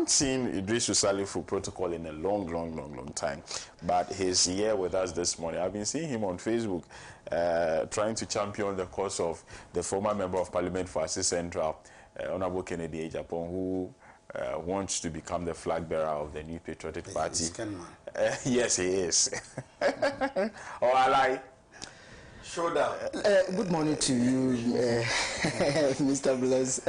haven't seen Idrisu Salifu protocol in a long time, but he's here with us this morning. I've been seeing him on Facebook trying to champion the cause of the former member of parliament for Assis Central, Honorable Kennedy Ejapon, who wants to become the flag bearer of the New Patriotic Party. Yes, he is. Oh, I lie. Good morning to you, Mr. Bless.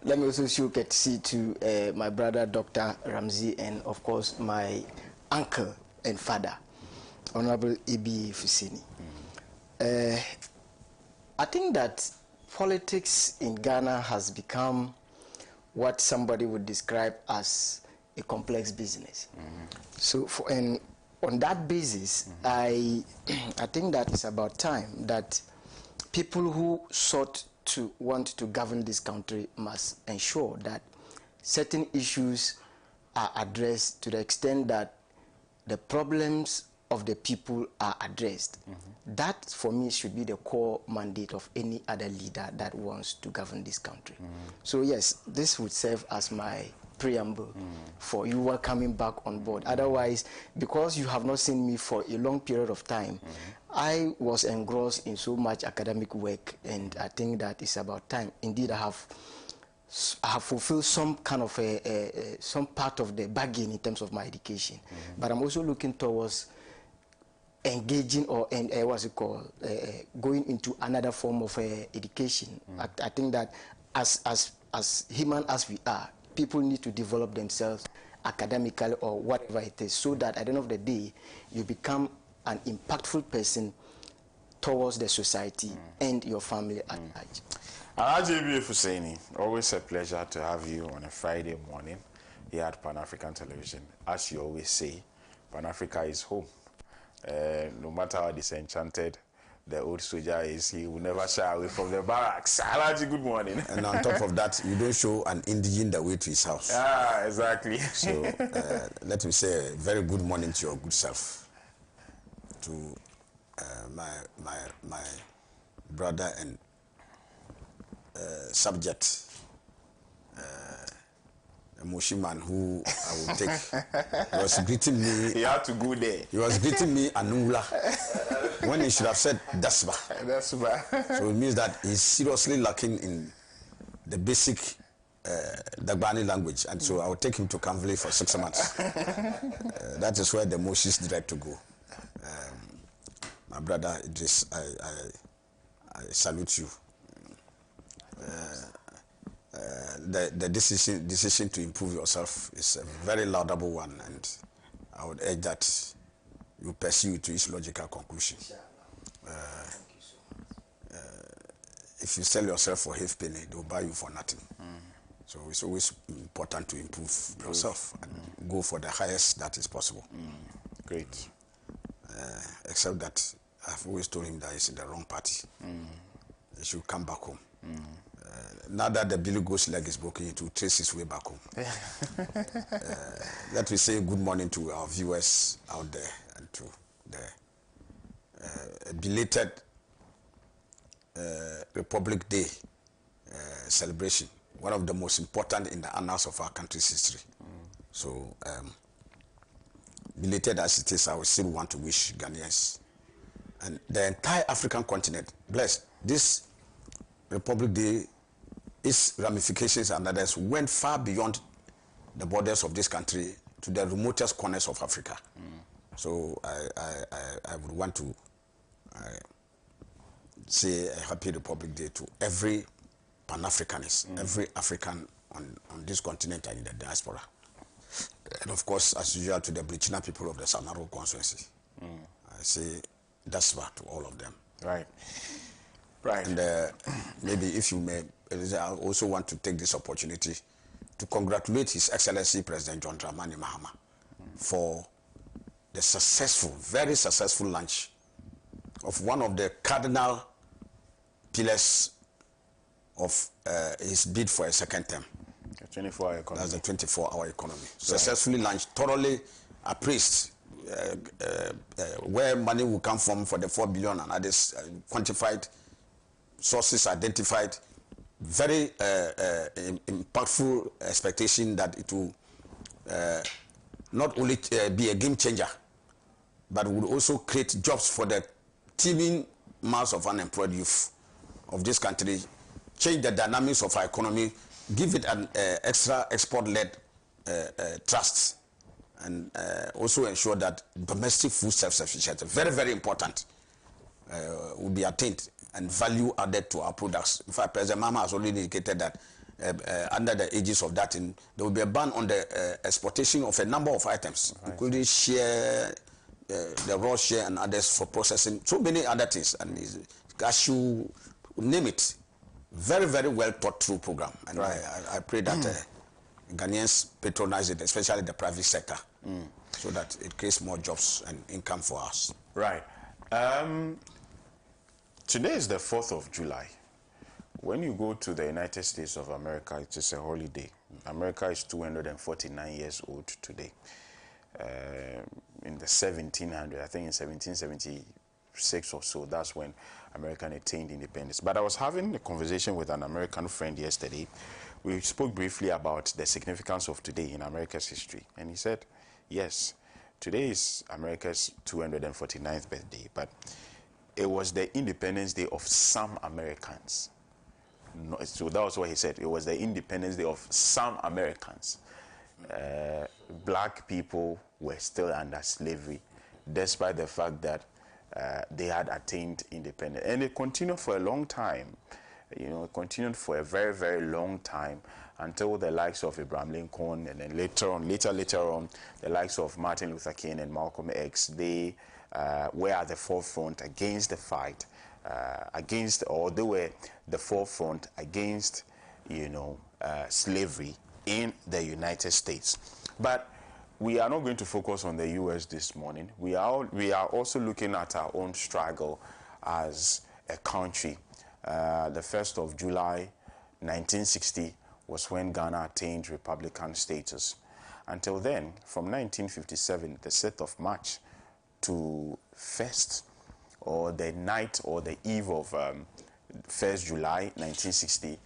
Let me also show courtesy to my brother, Dr. Ramsey, and of course, my uncle and father, Honorable Ibi Fusini. I think that politics in Ghana has become what somebody would describe as a complex business. So, on that basis, I think that it's about time that people who want to govern this country must ensure that certain issues are addressed to the extent that the problems of the people are addressed. That, for me, should be the core mandate of any other leader that wants to govern this country. So yes, this would serve as my preamble for you are coming back on board. Otherwise, because you have not seen me for a long period of time, I was engrossed in so much academic work, and I think that it's about time. Indeed, I have fulfilled some kind of some part of the bargain in terms of my education, but I'm also looking towards engaging or what's it called, going into another form of education. I think that as human as we are, people need to develop themselves academically or whatever it is, so that at the end of the day, you become an impactful person towards the society and your family at large. Alaji Fuseni, always a pleasure to have you on a Friday morning here at Pan-African Television. As you always say, Pan-Africa is home. No matter how disenchanted the old soldier is, he will never shy away from the barracks. Alaji, good morning. And on top of that, you don't show an indigene the way to his house. Ah, exactly. So let me say a very good morning to your good self, to my brother and subject, a Moshiman who I will take. He was greeting me. He had to go there. He was greeting me Anula when he should have said Dasba. Dasba. So it means that he's seriously lacking in the basic Dagbani language, and so I will take him to Kanvle for 6 months. That is where the Moshi's direct to go. My brother Idris, I salute you. The decision to improve yourself is a very laudable one, and I would urge that you pursue it to its logical conclusion. If you sell yourself for half penny, they'll buy you for nothing. So it's always important to improve yourself and go for the highest that is possible. Great. Except that I've always told him that he's in the wrong party. He should come back home. Now that the Billy Ghost leg is broken, he will trace his way back home. Let me say good morning to our viewers out there and to the belated Republic Day celebration, one of the most important in the annals of our country's history. So, belated as it is, I would still want to wish Ghanaians and the entire African continent blessed. This Republic Day, its ramifications and others went far beyond the borders of this country to the remotest corners of Africa. So I would want to say a happy Republic Day to every Pan-Africanist, every African on this continent and in the diaspora. And of course, as usual, to the Brichina people of the Sanaro constituency. I say that's what to all of them. Right. Right. And maybe if you may, I also want to take this opportunity to congratulate His Excellency President John Dramani Mahama for the successful, very successful launch of one of the cardinal pillars of his bid for a second term. The 24-hour economy. That's the 24-hour economy. Right. Successfully launched, thoroughly appraised, where money will come from for the 4 billion and others, quantified, sources identified, very impactful expectation that it will not only be a game changer, but would also create jobs for the teeming mass of unemployed youth of this country, change the dynamics of our economy, give it an extra export-led trust, and also ensure that domestic food self-sufficiency, very, very important, will be attained and value added to our products. In fact, President Mahama has already indicated that under the aegis of that, there will be a ban on the exportation of a number of items, including share, the raw share and others for processing, so many other things, and cashew, name it. Very, very well thought through program, and I pray that Ghanaians patronize it, especially the private sector, so that it creates more jobs and income for us. Right. Today is the 4th of July. When you go to the United States of America, it is a holiday. America is 249 years old today. In the 1700s, I think in 1776 or so, that's when America attained independence. But I was having a conversation with an American friend yesterday. We spoke briefly about the significance of today in America's history. And he said, yes, today is America's 249th birthday, but it was the Independence Day of some Americans. No, so that was what he said. It was the Independence Day of some Americans. Black people were still under slavery, despite the fact that they had attained independence. And it continued for a long time. You know, it continued for a very, very long time until the likes of Abraham Lincoln, and then later on, the likes of Martin Luther King and Malcolm X, they were at the forefront against the fight, they were the forefront against, slavery in the United States. But we are not going to focus on the U.S. this morning. We are also looking at our own struggle as a country. The 1st of July, 1960, was when Ghana attained Republican status. Until then, from 1957, the 6th of March, to 1st, or the night or the eve of 1st July 1960,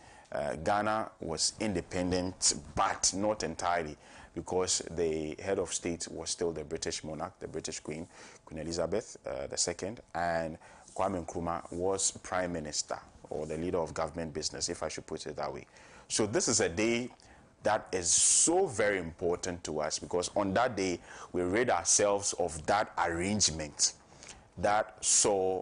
Ghana was independent, but not entirely, because the head of state was still the British monarch, the British Queen, Queen Elizabeth II, and Kwame Nkrumah was prime minister, or the leader of government business, if I should put it that way. So this is a day that is so very important to us, because on that day, we rid ourselves of that arrangement that saw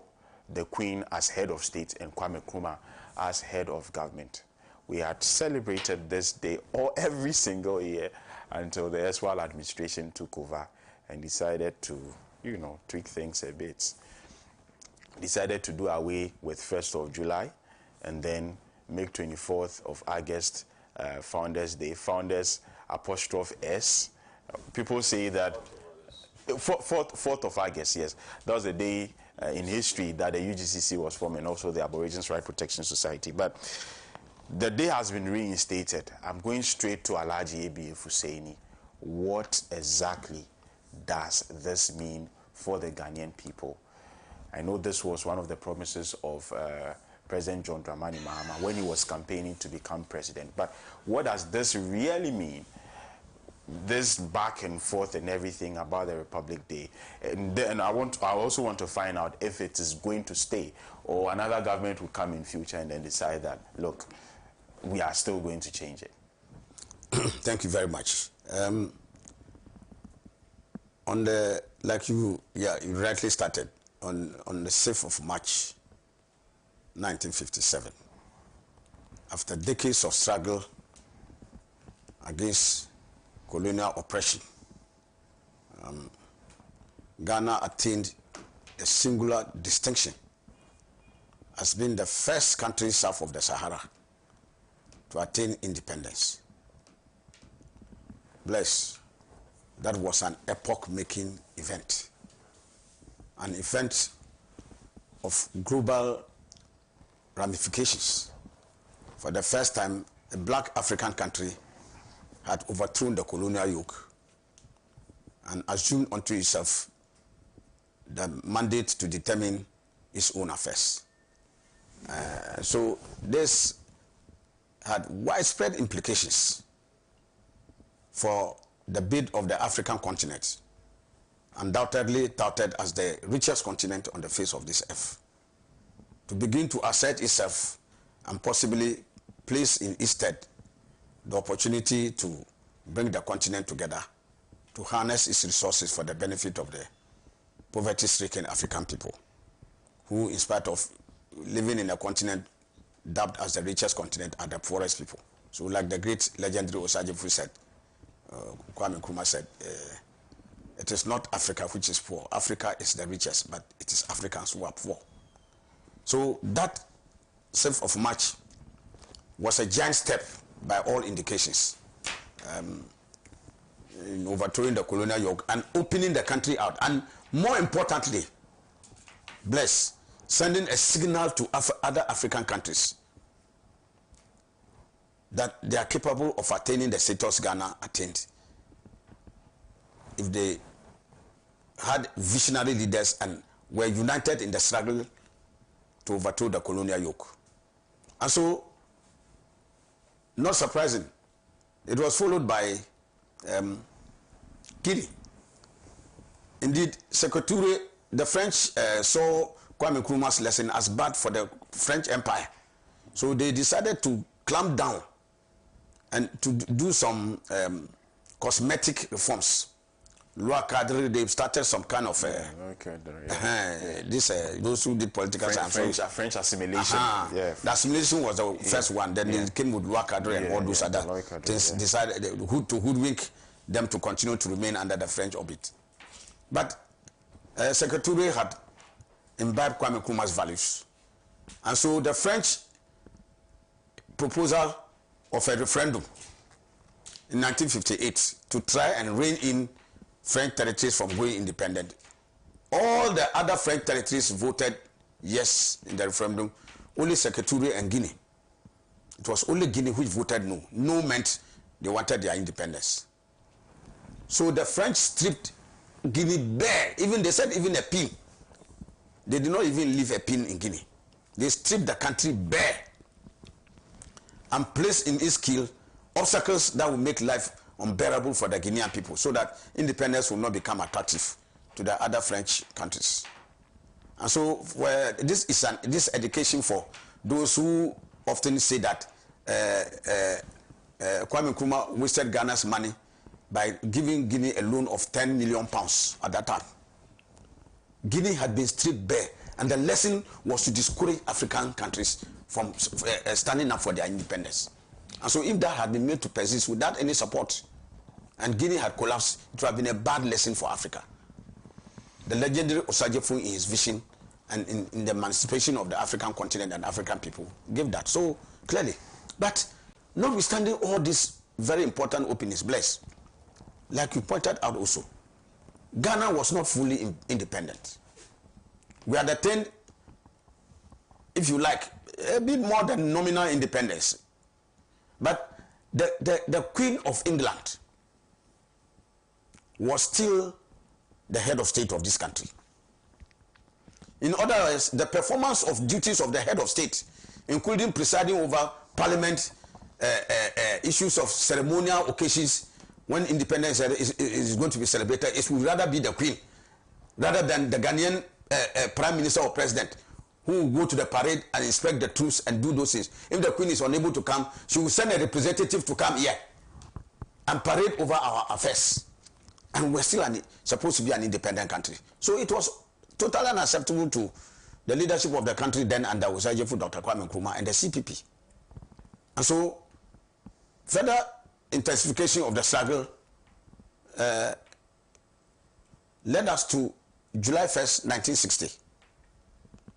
the Queen as head of state and Kwame Nkrumah as head of government. We had celebrated this day every single year until the Electoral administration took over and decided to, tweak things a bit. Decided to do away with 1st of July and then make 24th of August Founders Day. Founders ''S. People say that 4th of August, yes, that was the day in history that the UGCC was formed, and also the Aborigines Right Protection Society. But the day has been reinstated. I'm going straight to Alhaji A.B. Husseini. What exactly does this mean for the Ghanaian people? I know this was one of the promises of President John Dramani Mahama when he was campaigning to become president. But what does this really mean? This back and forth and everything about the Republic Day. And then I also want to find out if it is going to stay, or another government will come in future and then decide that, look, we are still going to change it. Thank you very much. You rightly started, on the 6th of March, 1957, after decades of struggle against colonial oppression, Ghana attained a singular distinction as being the first country south of the Sahara to attain independence. Bless, that was an epoch-making event, an event of global ramifications. For the first time, a black African country had overthrown the colonial yoke and assumed unto itself the mandate to determine its own affairs. So this had widespread implications for the bid of the African continent, undoubtedly touted as the richest continent on the face of this earth, to begin to assert itself and possibly place in its stead the opportunity to bring the continent together, to harness its resources for the benefit of the poverty-stricken African people, who, in spite of living in a continent dubbed as the richest continent, are the poorest people. So like the great legendary Osagyefo said, Kwame Nkrumah said, it is not Africa which is poor. Africa is the richest, but it is Africans who are poor. So that 7th of March was a giant step by all indications in overthrowing the colonial yoke and opening the country out. And more importantly, sending a signal to other African countries that they are capable of attaining the status Ghana attained if they had visionary leaders and were united in the struggle to overthrow the colonial yoke. And so, not surprising, it was followed by Guinea. Indeed, Secretary, the French saw Kwame Nkrumah's lesson as bad for the French Empire. So they decided to clamp down and to do some cosmetic reforms. Loi cadre, they started some kind of those who did political science. French assimilation. The assimilation was the first one. Then it came with loi cadre and all those other things. Decided to hoodwink them to continue to remain under the French orbit. But Secretary had imbibed Kwame Nkrumah's values, and so the French proposal of a referendum in 1958 to try and rein in French territories from going independent. All the other French territories voted yes in the referendum, only Secretary and Guinea. It was only Guinea which voted no. No meant they wanted their independence. So the French stripped Guinea bare. Even they said even a pin. They did not even leave a pin in Guinea. They stripped the country bare and placed in its keel obstacles that will make life unbearable for the Guinean people, so that independence will not become attractive to the other French countries. And so this is this education for those who often say that Kwame Nkrumah wasted Ghana's money by giving Guinea a loan of £10 million at that time. Guinea had been stripped bare, and the lesson was to discourage African countries from standing up for their independence. And so if that had been made to persist without any support, and Guinea had collapsed, it would have been a bad lesson for Africa. The legendary Osagyefo, in his vision and in the emancipation of the African continent and African people, gave that so clearly. But notwithstanding all these very important openings, like you pointed out also, Ghana was not fully independent. We had attained, if you like, a bit more than nominal independence. But the Queen of England was still the head of state of this country. In other words, the performance of duties of the head of state, including presiding over parliament, issues of ceremonial occasions when independence is going to be celebrated, it would rather be the Queen rather than the Ghanaian prime minister or president, who will go to the parade and inspect the troops and do those things. If the Queen is unable to come, she will send a representative to come here and parade over our affairs. And we're still supposed to be an independent country. So it was totally unacceptable to the leadership of the country then under Osagyefo, Dr. Kwame Nkrumah, and the CPP. And so further intensification of the struggle led us to July 1st, 1960,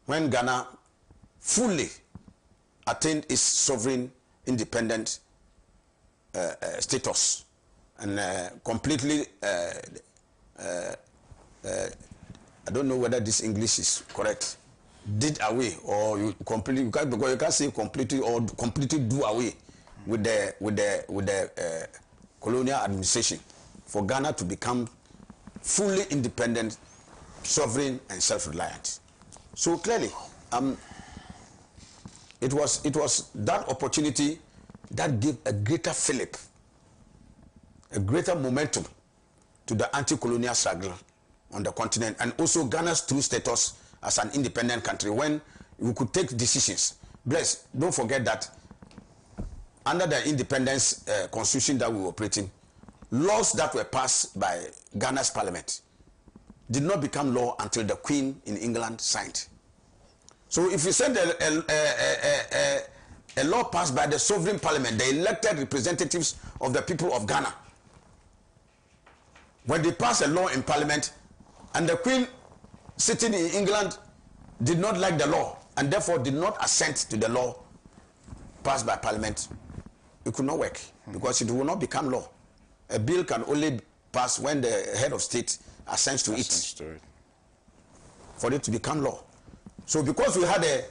when Ghana fully attained its sovereign independent status and completely, I don't know whether this English is correct, did away, or you completely, because you can't say completely or completely do away with the colonial administration, for Ghana to become fully independent, sovereign, and self-reliant. So clearly, it was that opportunity that gave a greater fillip a greater momentum to the anti-colonial struggle on the continent, and also Ghana's true status as an independent country when we could take decisions. Bless, don't forget that under the independence constitution that we were operating, laws that were passed by Ghana's parliament did not become law until the Queen in England signed. So if you send a law passed by the sovereign parliament, the elected representatives of the people of Ghana, when they pass a law in parliament and the Queen sitting in England did not like the law and therefore did not assent to the law passed by parliament, it could not work because it will not become law. A bill can only pass when the head of state assents to it for it to become law. So because we had a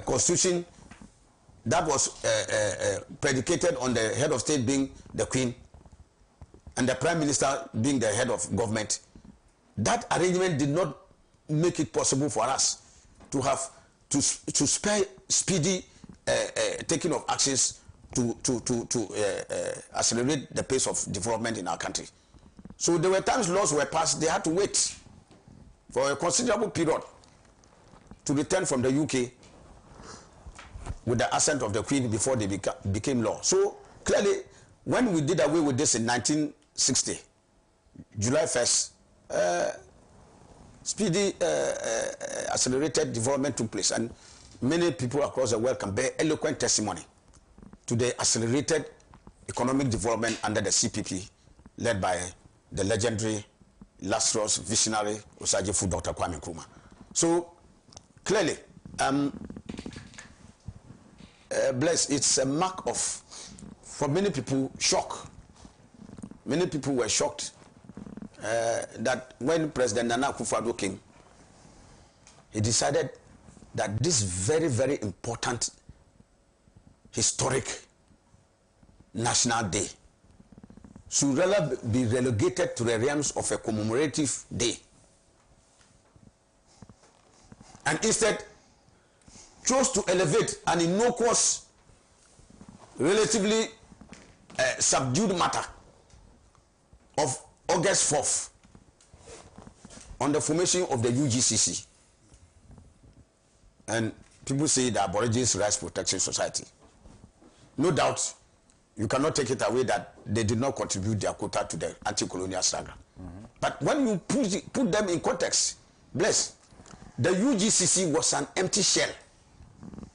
constitution that was predicated on the head of state being the Queen and the prime minister being the head of government, that arrangement did not make it possible for us to have to spare speedy taking of actions to accelerate the pace of development in our country. So there were times laws were passed, they had to wait for a considerable period to return from the UK with the assent of the Queen before they became law. So clearly, when we did away with this in 1960, July 1st, speedy accelerated development took place, and many people across the world can bear eloquent testimony to the accelerated economic development under the CPP led by the legendary, illustrious, visionary Osagyefo Dr. Kwame Nkrumah. So clearly, bless, it's a mark of, for many people, shock. Many people were shocked that when President Nana Akufo-Addo came, he decided that this very, very important, historic national day should rather be relegated to the realms of a commemorative day, and instead chose to elevate an innocuous, relatively subdued matter of August 4th on the formation of the UGCC. And people say the Aborigines Rights Protection Society. No doubt, you cannot take it away that they did not contribute their quota to the anti-colonial struggle. But when you put them in context, bless, the UGCC was an empty shell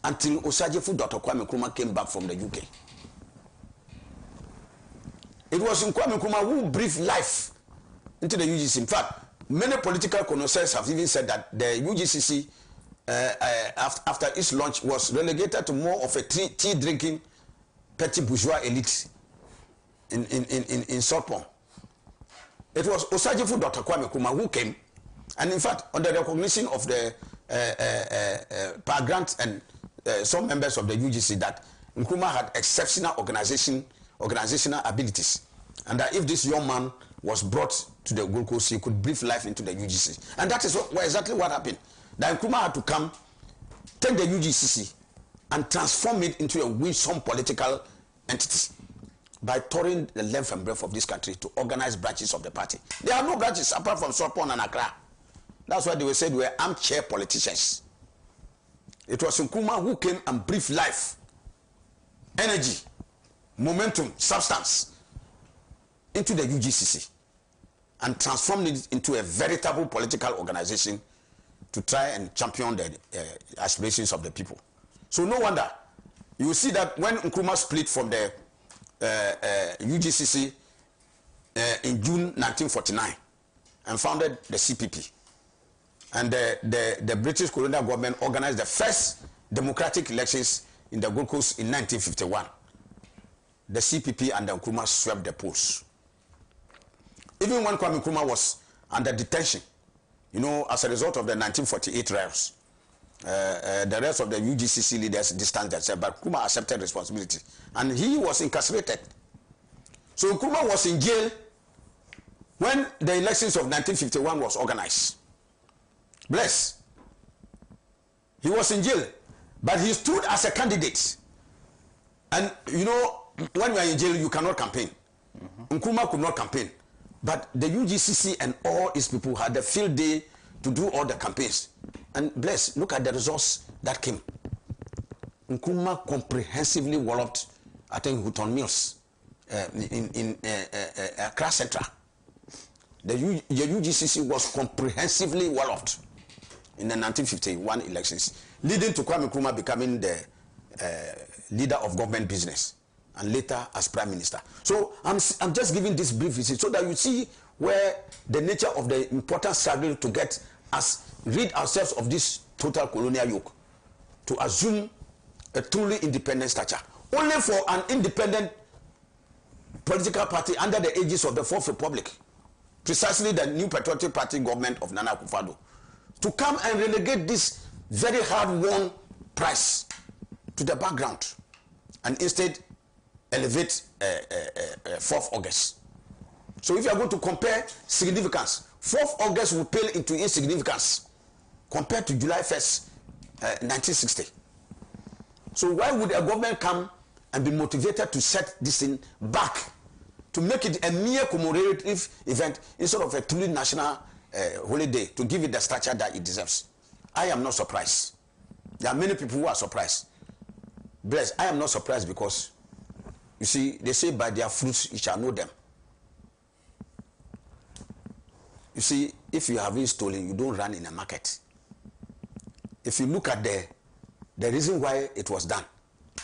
until Osagyefo Dr. Kwame Nkrumah came back from the UK. It was Kwame Nkrumah who breathed life into the UGCC. In fact, many political connoisseurs have even said that the UGCC, after its launch, was relegated to more of a tea-drinking petty bourgeois elite in Sopon. It was Osagyefo Dr. Kwame Nkrumah who came, and in fact, under the recognition of the Grant and some members of the UGC, that Nkrumah had exceptional organizational abilities, and that if this young man was brought to the Gold Coast, he could breathe life into the UGC. And that is exactly what happened. That Nkrumah had to come, take the UGCC, and transform it into a winsome political entity by touring the length and breadth of this country to organize branches of the party. There are no branches apart from Sopon and Accra. That's why they were said we were armchair politicians. It was Nkrumah who came and breathed life, energy, momentum, substance into the UGCC and transformed it into a veritable political organization to try and champion the aspirations of the people. So no wonder you see that when Nkrumah split from the UGCC in June 1949 and founded the CPP, and the British colonial government organized the first democratic elections in the Gold Coast in 1951, the CPP and the Nkrumah swept the polls. Even when Kwame Nkrumah was under detention, you know, as a result of the 1948 riots, the rest of the UGCC leaders distanced themselves, but Nkrumah accepted responsibility, and he was incarcerated. So Nkrumah was in jail when the elections of 1951 was organized. Bless. He was in jail, but he stood as a candidate. And you know, when you are in jail, you cannot campaign. Nkrumah could not campaign. But the UGCC and all its people had a field day to do all the campaigns. And bless, look at the results that came. Nkrumah comprehensively walloped, I think, Houghton Mills in Accra Central. The UGCC was comprehensively walloped in the 1951 elections, leading to Kwame Nkrumah becoming the leader of government business and later as prime minister. So I'm just giving this brief visit so that you see where the nature of the important struggle to get us, rid ourselves of this total colonial yoke, to assume a truly independent stature. Only for an independent political party under the aegis of the Fourth Republic, precisely the New Patriotic Party government of Nana Akufo-Addo, to come and relegate this very hard-won prize to the background and instead elevate 4th August. So if you are going to compare significance, 4th August will pale into insignificance compared to July 1st, 1960. So why would a government come and be motivated to set this thing back, to make it a mere commemorative event instead of a truly national holiday, to give it the stature that it deserves? I am not surprised. There are many people who are surprised. Bless, I am not surprised because, you see, they say by their fruits you shall know them. You see, if you have been stolen, you don't run in a market. If you look at the reason why it was done,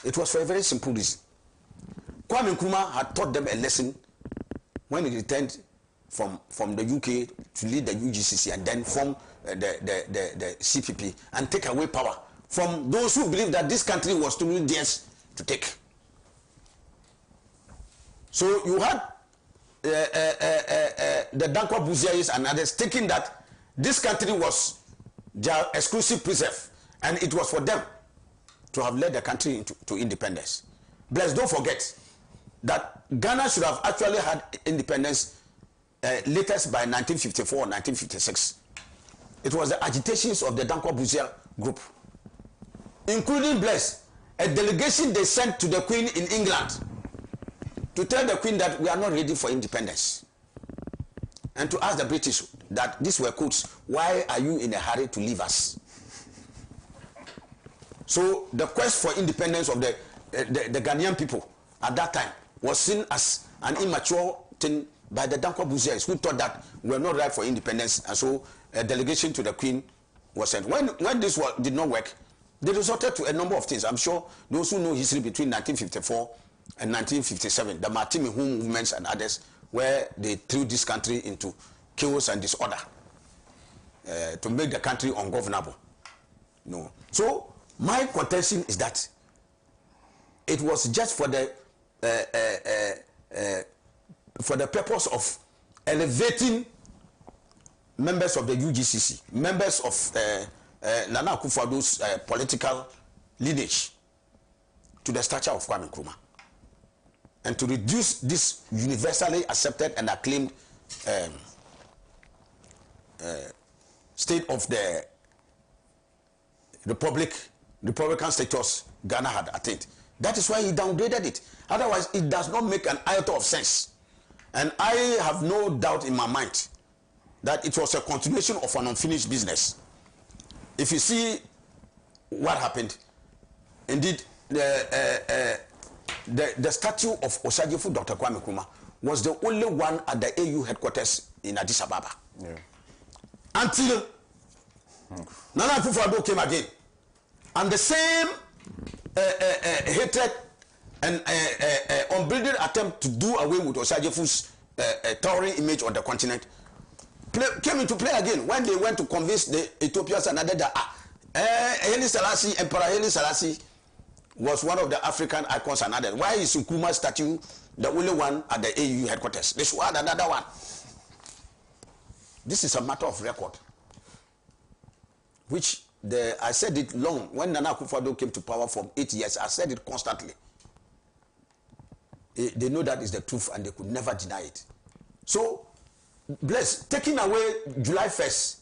it was for a very simple reason. Kwame Nkrumah had taught them a lesson when he returned from the UK to lead the UGCC and then form the CPP and take away power from those who believed that this country was too theirs to take. So you had the Dankwa Buziais and others thinking that this country was their exclusive preserve and it was for them to have led the country to independence. Bless, don't forget that Ghana should have actually had independence latest by 1954 or 1956. It was the agitations of the Dankwa Buzia group, including Bless, a delegation they sent to the Queen in England to tell the Queen that we are not ready for independence, and to ask the British that these were quotes, why are you in a hurry to leave us? So the quest for independence of the Ghanaian people at that time was seen as an immature thing by the Dankwa Buziais, who thought that we were not right for independence, and so a delegation to the Queen was sent. When this did not work, they resorted to a number of things. I'm sure those who know history between 1954 and 1957, the Martin Mihu movements and others, where they threw this country into chaos and disorder to make the country ungovernable. No. So my contention is that it was just for the purpose of elevating members of the UGCC, members of Nana Akufo-Addo's political lineage to the stature of Kwame Nkrumah, and to reduce this universally accepted and acclaimed state of the Republican status Ghana had attained. That is why he downgraded it. Otherwise, it does not make an iota of sense. And I have no doubt in my mind that it was a continuation of an unfinished business. If you see what happened, indeed, the statue of Osagyefo Dr. Kwame Nkrumah was the only one at the AU headquarters in Addis Ababa. Yeah. Until Nana Akufo-Addo came again. And the same hatred and unbridled attempt to do away with Osagyefo's towering image on the continent came into play again when they went to convince the Ethiopians and others that Haile Selassie, Emperor Haile Selassie was one of the African icons and others. Why is Nkrumah's statue the only one at the AU headquarters? They should add another one. This is a matter of record, which I said it long when Nana Akufo-Addo came to power for 8 years. I said it constantly. They know that is the truth and they could never deny it. So, Bless, taking away July 1st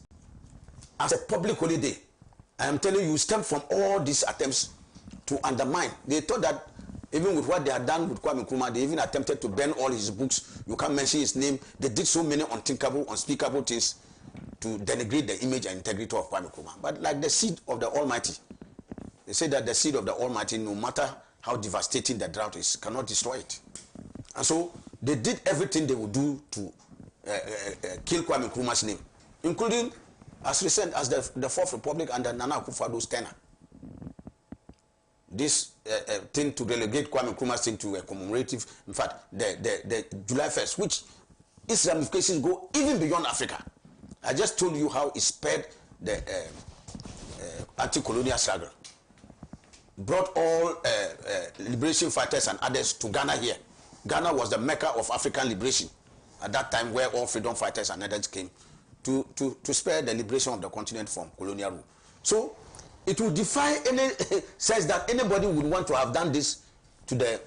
as a public holiday, I am telling you, stem from all these attempts to undermine. They thought that Even with what they had done with Kwame Nkrumah, they even attempted to burn all his books. You can't mention his name. They did so many unthinkable, unspeakable things to denigrate the image and integrity of Kwame Nkrumah. But like the seed of the Almighty, they say that the seed of the Almighty, no matter how devastating the drought is, cannot destroy it. And so they did everything they would do to kill Kwame Nkrumah's name, including as recent as the Fourth Republic under Nana Akufo-Addo's tenure. This thing to relegate Kwame Nkrumah's thing to a commemorative, in fact, the July 1st, which its ramifications go even beyond Africa. I just told you how it spurred the anti-colonial struggle, brought all liberation fighters and others to Ghana here. Ghana was the mecca of African liberation at that time, where all freedom fighters and others came to spare the liberation of the continent from colonial rule. So it will defy any sense that anybody would want to have done this to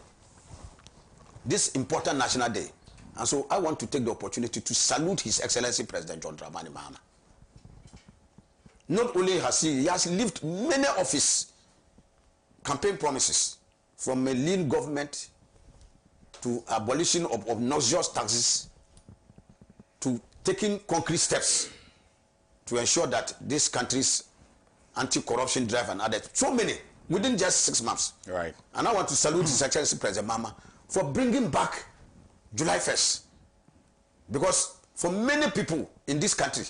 this important national day. And so I want to take the opportunity to salute His Excellency President John Dramani Mahama. Not only has he has lived many of his campaign promises, from a lean government to abolition of obnoxious taxes, to taking concrete steps to ensure that this country's anti-corruption drive and others, so many, within just 6 months. Right. And I want to salute His Excellency President Mahama for bringing back July 1st. Because for many people in this country,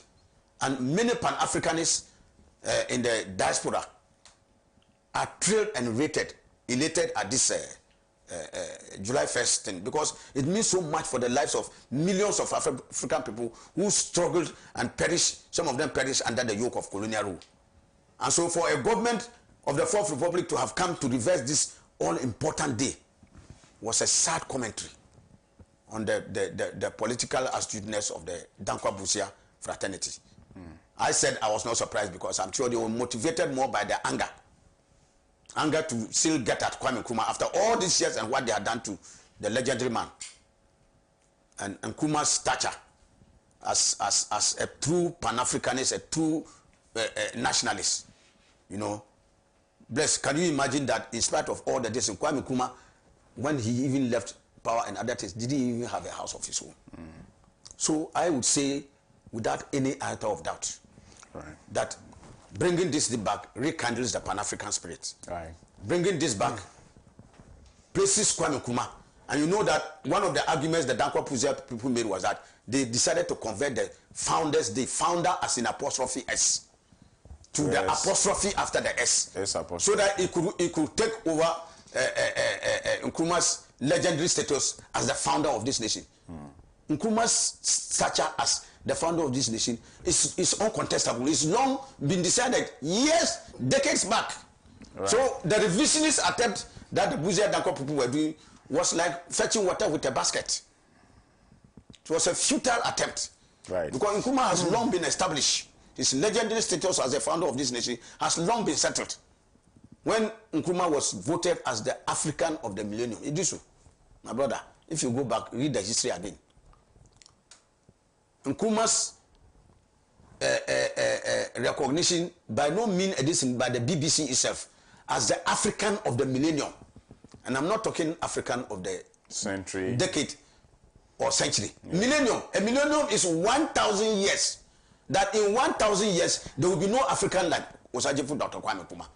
and many Pan-Africanists in the diaspora, are thrilled and elated at this July 1st thing, because it means so much for the lives of millions of African people who struggled and perished, some of them perished under the yoke of colonial rule. And so for a government of the Fourth Republic to have come to reverse this all-important day was a sad commentary on the political astuteness of the Dankwa Busia fraternity. I said I was not surprised, because I'm sure they were motivated more by the anger to still get at Kwame Nkrumah after all these years and what they had done to the legendary man. And Nkrumah's stature as a true Pan-Africanist, a true nationalist. You know, bless, can you imagine that in spite of all the this, Kwame Nkrumah, when he even left power and other things, did he even have a house of his own? So I would say, without any iota of doubt, that bringing this back rekindles the Pan-African spirit. Bringing this back places Kwame Nkrumah. And you know that one of the arguments the Dankwa Busia people made was that they decided to convert the founder as in apostrophe S, to the apostrophe after the S, so that it could take over Nkrumah's legendary status as the founder of this nation. Nkrumah's stature as the founder of this nation is uncontestable. It's long been decided years, decades back. So the revisionist attempt that the Busia Dankwa people were doing was like fetching water with a basket. It was a futile attempt. Because Nkrumah has long been established. His legendary status as the founder of this nation has long been settled. When Nkrumah was voted as the African of the millennium, Idisu, my brother, if you go back, read the history again. Nkrumah's recognition by no means edition by the BBC itself as the African of the millennium. And I'm not talking African of the century, decade, or century. Millennium. A millennium is 1,000 years. That in 1,000 years, there will be no African like Osajefu Dr. Kwame Nkrumah.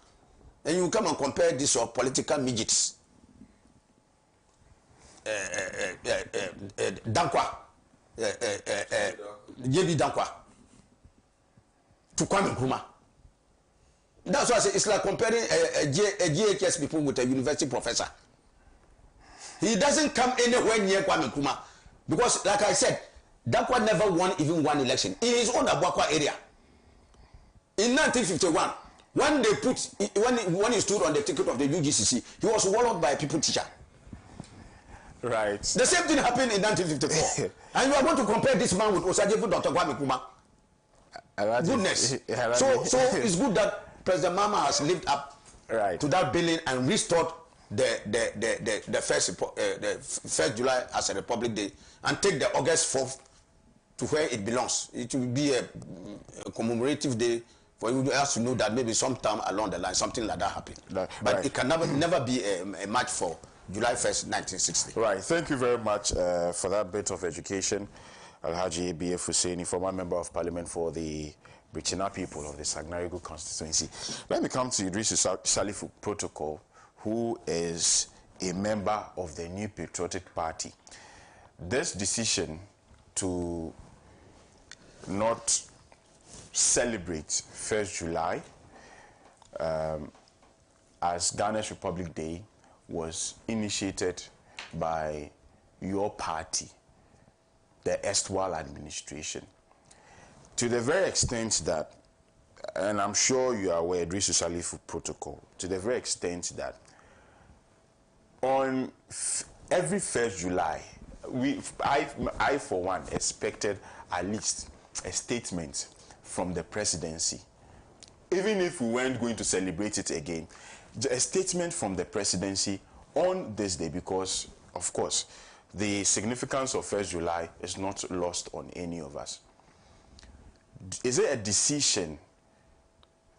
And you come and compare this of political midgets. Dankwa. JB Dankwa. To Kwame Nkrumah. That's why I say it's like comparing a GHS people with a university professor. He doesn't come anywhere near Kwame Nkrumah. Because, like I said, Dankwa never won even one election in his own Abuakwa area. In 1951, when they when he stood on the ticket of the UGCC, he was wallowed by a people teacher. Right. The same thing happened in 1954. And you are going to compare this man with Osajefu Dr. Kwame Nkrumah. Goodness. So it's good that President Mahama has lived up to that billing and restored the first July as a Republic Day, and take the August 4th to where it belongs. It will be a commemorative day for you to know that maybe sometime along the line something like that happened. But it can never be a match for July 1st, 1960. Right. Thank you very much for that bit of education. Alhaji B.F. Husseini, former member of parliament for the Brichina people of the Sagnarigu constituency. Let me come to Idris Salifu Protocol, who is a member of the New Patriotic Party. This decision to not celebrate 1st July as Ghana's Republic Day was initiated by your party, the erstwhile administration, to the very extent that, and I'm sure you are aware, Idris Salifu Protocol, to the very extent that on every 1st July, I for one expected at least a statement from the presidency. Even if we weren't going to celebrate it again, a statement from the presidency on this day, because of course the significance of 1st July is not lost on any of us. Is it a decision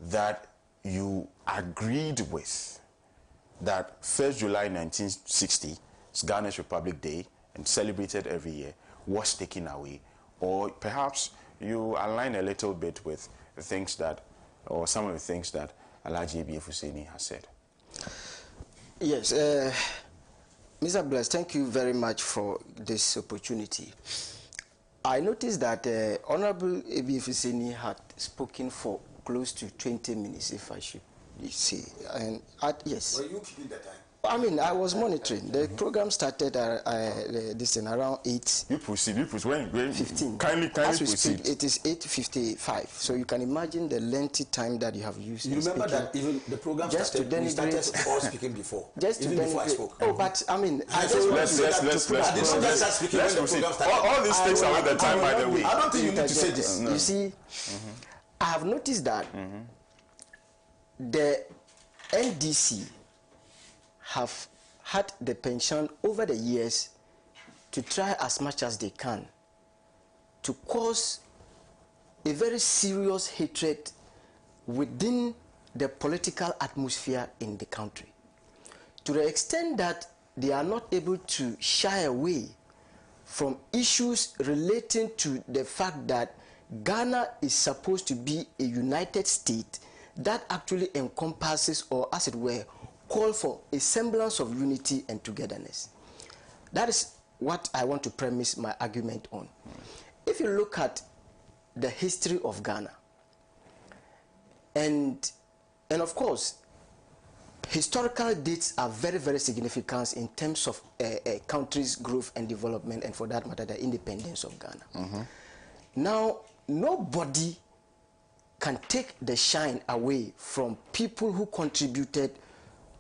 that you agreed with, that 1st July 1960 is Ghana's Republic Day and celebrated every year, was taken away? Or perhaps you align a little bit with the things that, or some of the things that Alhaji B.F. Husseini has said? Yes, Mr. Bless, thank you very much for this opportunity. I noticed that Honorable B.F. Husseini had spoken for close to 20 minutes, if I should say. And yes. Were you keeping the time? I mean, I was monitoring. The program started this thing around 8. You proceed. When 15. Kindly As we proceed. speak, it is 8:55. So you can imagine the lengthy time that you have used. You remember that even the program just started, we started all speaking before. Just even to before I spoke. Oh, but I mean, I let's proceed. All these things are with the time, by the way. I don't think you need to say this. You see, I have noticed that the NDC have had the penchant over the years to try as much as they can to cause a very serious hatred within the political atmosphere in the country, to the extent that they are not able to shy away from issues relating to the fact that Ghana is supposed to be a united state that actually encompasses, or as it were, call for a semblance of unity and togetherness. That is what I want to premise my argument on. If you look at the history of Ghana, and of course, historical dates are very, very significant in terms of a country's growth and development, and for that matter, the independence of Ghana. Now, nobody can take the shine away from people who contributed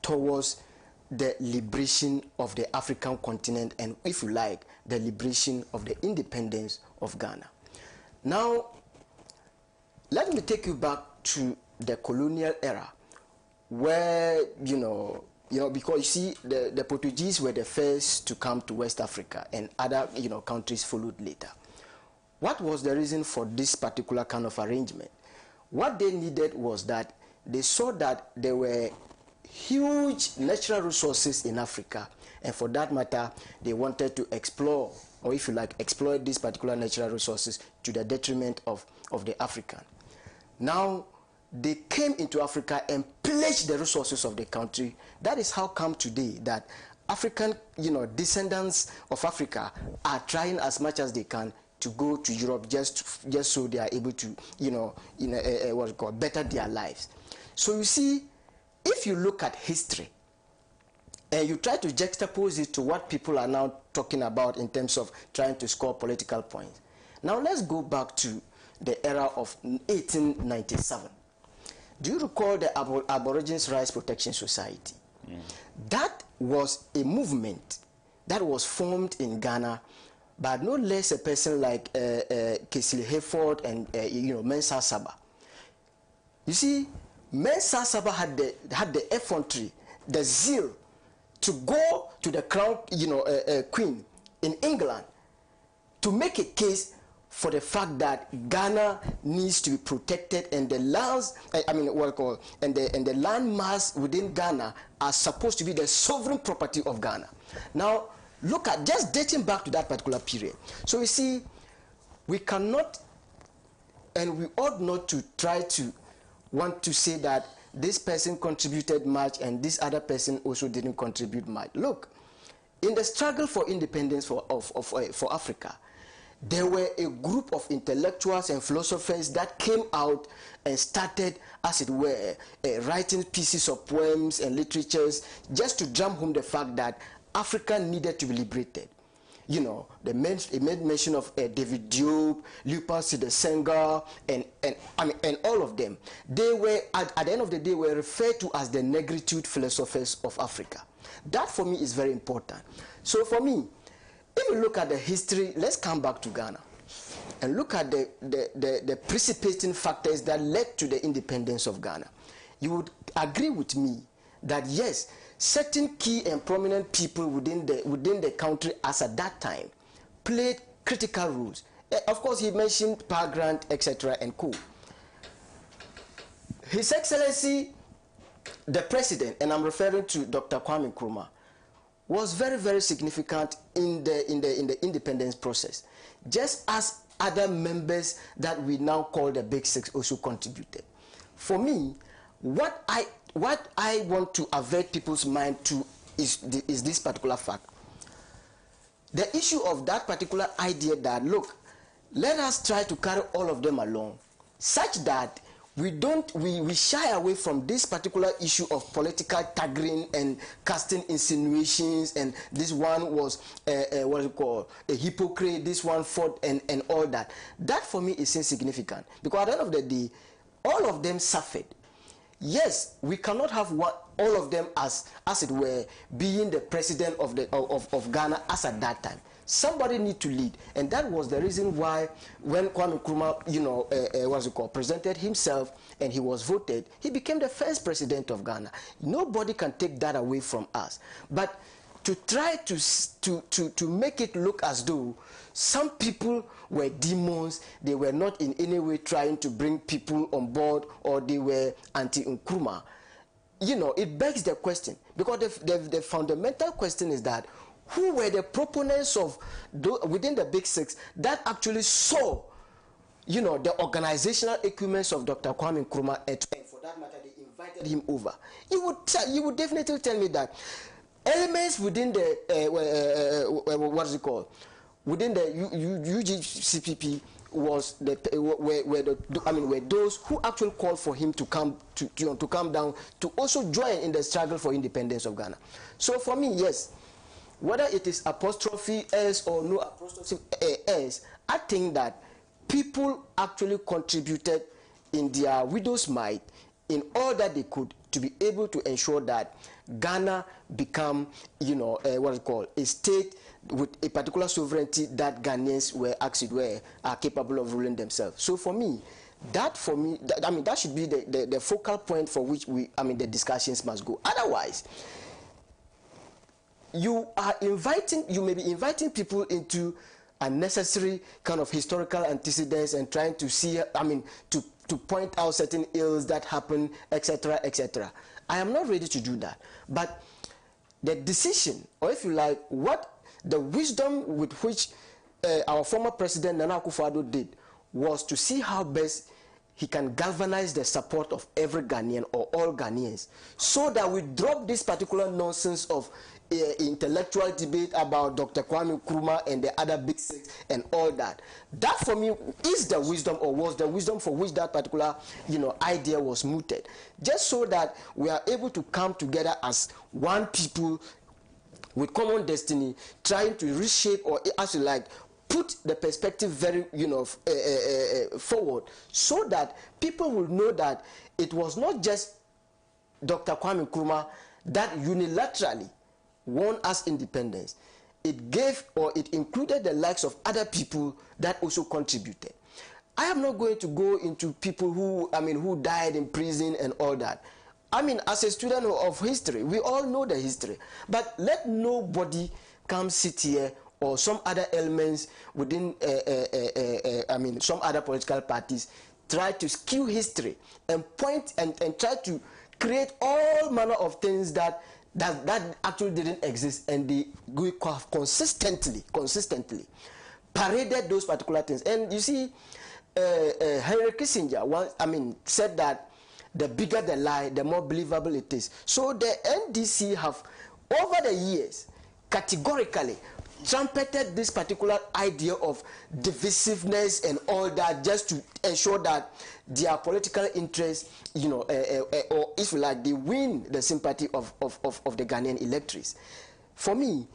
towards the liberation of the African continent, and, if you like, the liberation of the independence of Ghana. Now, let me take you back to the colonial era, where, because you see, the Portuguese were the first to come to West Africa, and other, countries followed later. What was the reason for this particular kind of arrangement? What they needed was that they saw that there were huge natural resources in Africa, and for that matter, they wanted to explore, or if you like, exploit these particular natural resources to the detriment of the African. Now, they came into Africa and pillaged the resources of the country. That is how come today that African, descendants of Africa are trying as much as they can to go to Europe just so they are able to, what's called, better their lives. So you see, if you look at history and you try to juxtapose it to what people are now talking about in terms of trying to score political points. Now let's go back to the era of 1897. Do you recall the Aborigines Rights Protection Society? That was a movement that was formed in Ghana by no less a person like Kesile Hayford and Mensah Saba. You see, Mensah Saba had the effrontery, the zeal to go to the crown, queen in England to make a case for the fact that Ghana needs to be protected, and the lands, and the land mass within Ghana are supposed to be the sovereign property of Ghana. Now, look at just dating back to that particular period. So you see, we cannot, and we ought not to try to want to say that this person contributed much and this other person also didn't contribute much. Look, in the struggle for independence for Africa, there were a group of intellectuals and philosophers that came out and started, as it were, writing pieces of poems and literatures just to drum home the fact that Africa needed to be liberated. You know, it made mention of David Diop, Leopold Sédar Senghor, and all of them. They were, at the end of the day, were referred to as the negritude philosophers of Africa. That, for me, is very important. So, for me, if you look at the history, let's come back to Ghana and look at the precipitating factors that led to the independence of Ghana. You would agree with me that, yes, certain key and prominent people within the country as at that time played critical roles. Of course, he mentioned Power Grant, etc. and co. His Excellency, the President, and I'm referring to Dr. Kwame Nkrumah, was very, very significant in the independence process, just as other members that we now call the Big Six also contributed. For me, what I want to avert people's mind to is this particular fact. The issue of that particular idea that, look, let us try to carry all of them along, such that we shy away from this particular issue of political tagging and casting insinuations, and this one was what you call a hypocrite, this one fought, and all that. That for me is insignificant, because at the end of the day, all of them suffered. Yes, we cannot have all of them as it were being the president of Ghana as at that time. Somebody need to lead, and that was the reason why when Kwame Nkrumah, presented himself and he was voted, he became the first president of Ghana. Nobody can take that away from us. But to try to make it look as though some people were demons, they were not in any way trying to bring people on board, or they were anti-Nkrumah, you know, it begs the question, because the fundamental question is that who were the proponents of within the Big Six that actually saw, you know, the organizational acumen of Dr. Kwame Nkrumah, and for that matter, they invited him over. You would definitely tell me that elements within the within the UGCPP were those who actually called for him to come down to also join in the struggle for independence of Ghana. So for me, yes, whether it is apostrophe S or no apostrophe S, I think that people actually contributed in their widow's might in all that they could to be able to ensure that Ghana become, you know, a state with a particular sovereignty that Ghanaians are capable of ruling themselves. So for me, that should be the focal point for which the discussions must go. Otherwise, you may be inviting people into unnecessary kind of historical antecedents and trying to see, to point out certain ills that happen, etc., etc. I am not ready to do that. But the decision, or if you like, what the wisdom with which our former president Nana Akufo-Addo did was to see how best he can galvanize the support of every Ghanaian or all Ghanaians, so that we drop this particular nonsense of intellectual debate about Dr. Kwame Nkrumah and the other Big Six and all that. That for me is the wisdom, or was the wisdom for which that particular idea was mooted, just so that we are able to come together as one people with common destiny, trying to reshape, or as you like, put the perspective very forward, so that people will know that it was not just Dr. Kwame Nkrumah that unilaterally won us independence. It gave, or it included, the likes of other people that also contributed. I am not going to go into people who died in prison and all that. As a student of history, we all know the history. But let nobody come sit here or some other elements within, some other political parties try to skew history and point and try to create all manner of things that actually didn't exist, and they consistently paraded those particular things. And you see, Henry Kissinger once, said that the bigger the lie, the more believable it is. So the NDC have, over the years, categorically trumpeted this particular idea of divisiveness and all that, just to ensure that their political interests, or if you like, they win the sympathy of the Ghanaian electorates. For me,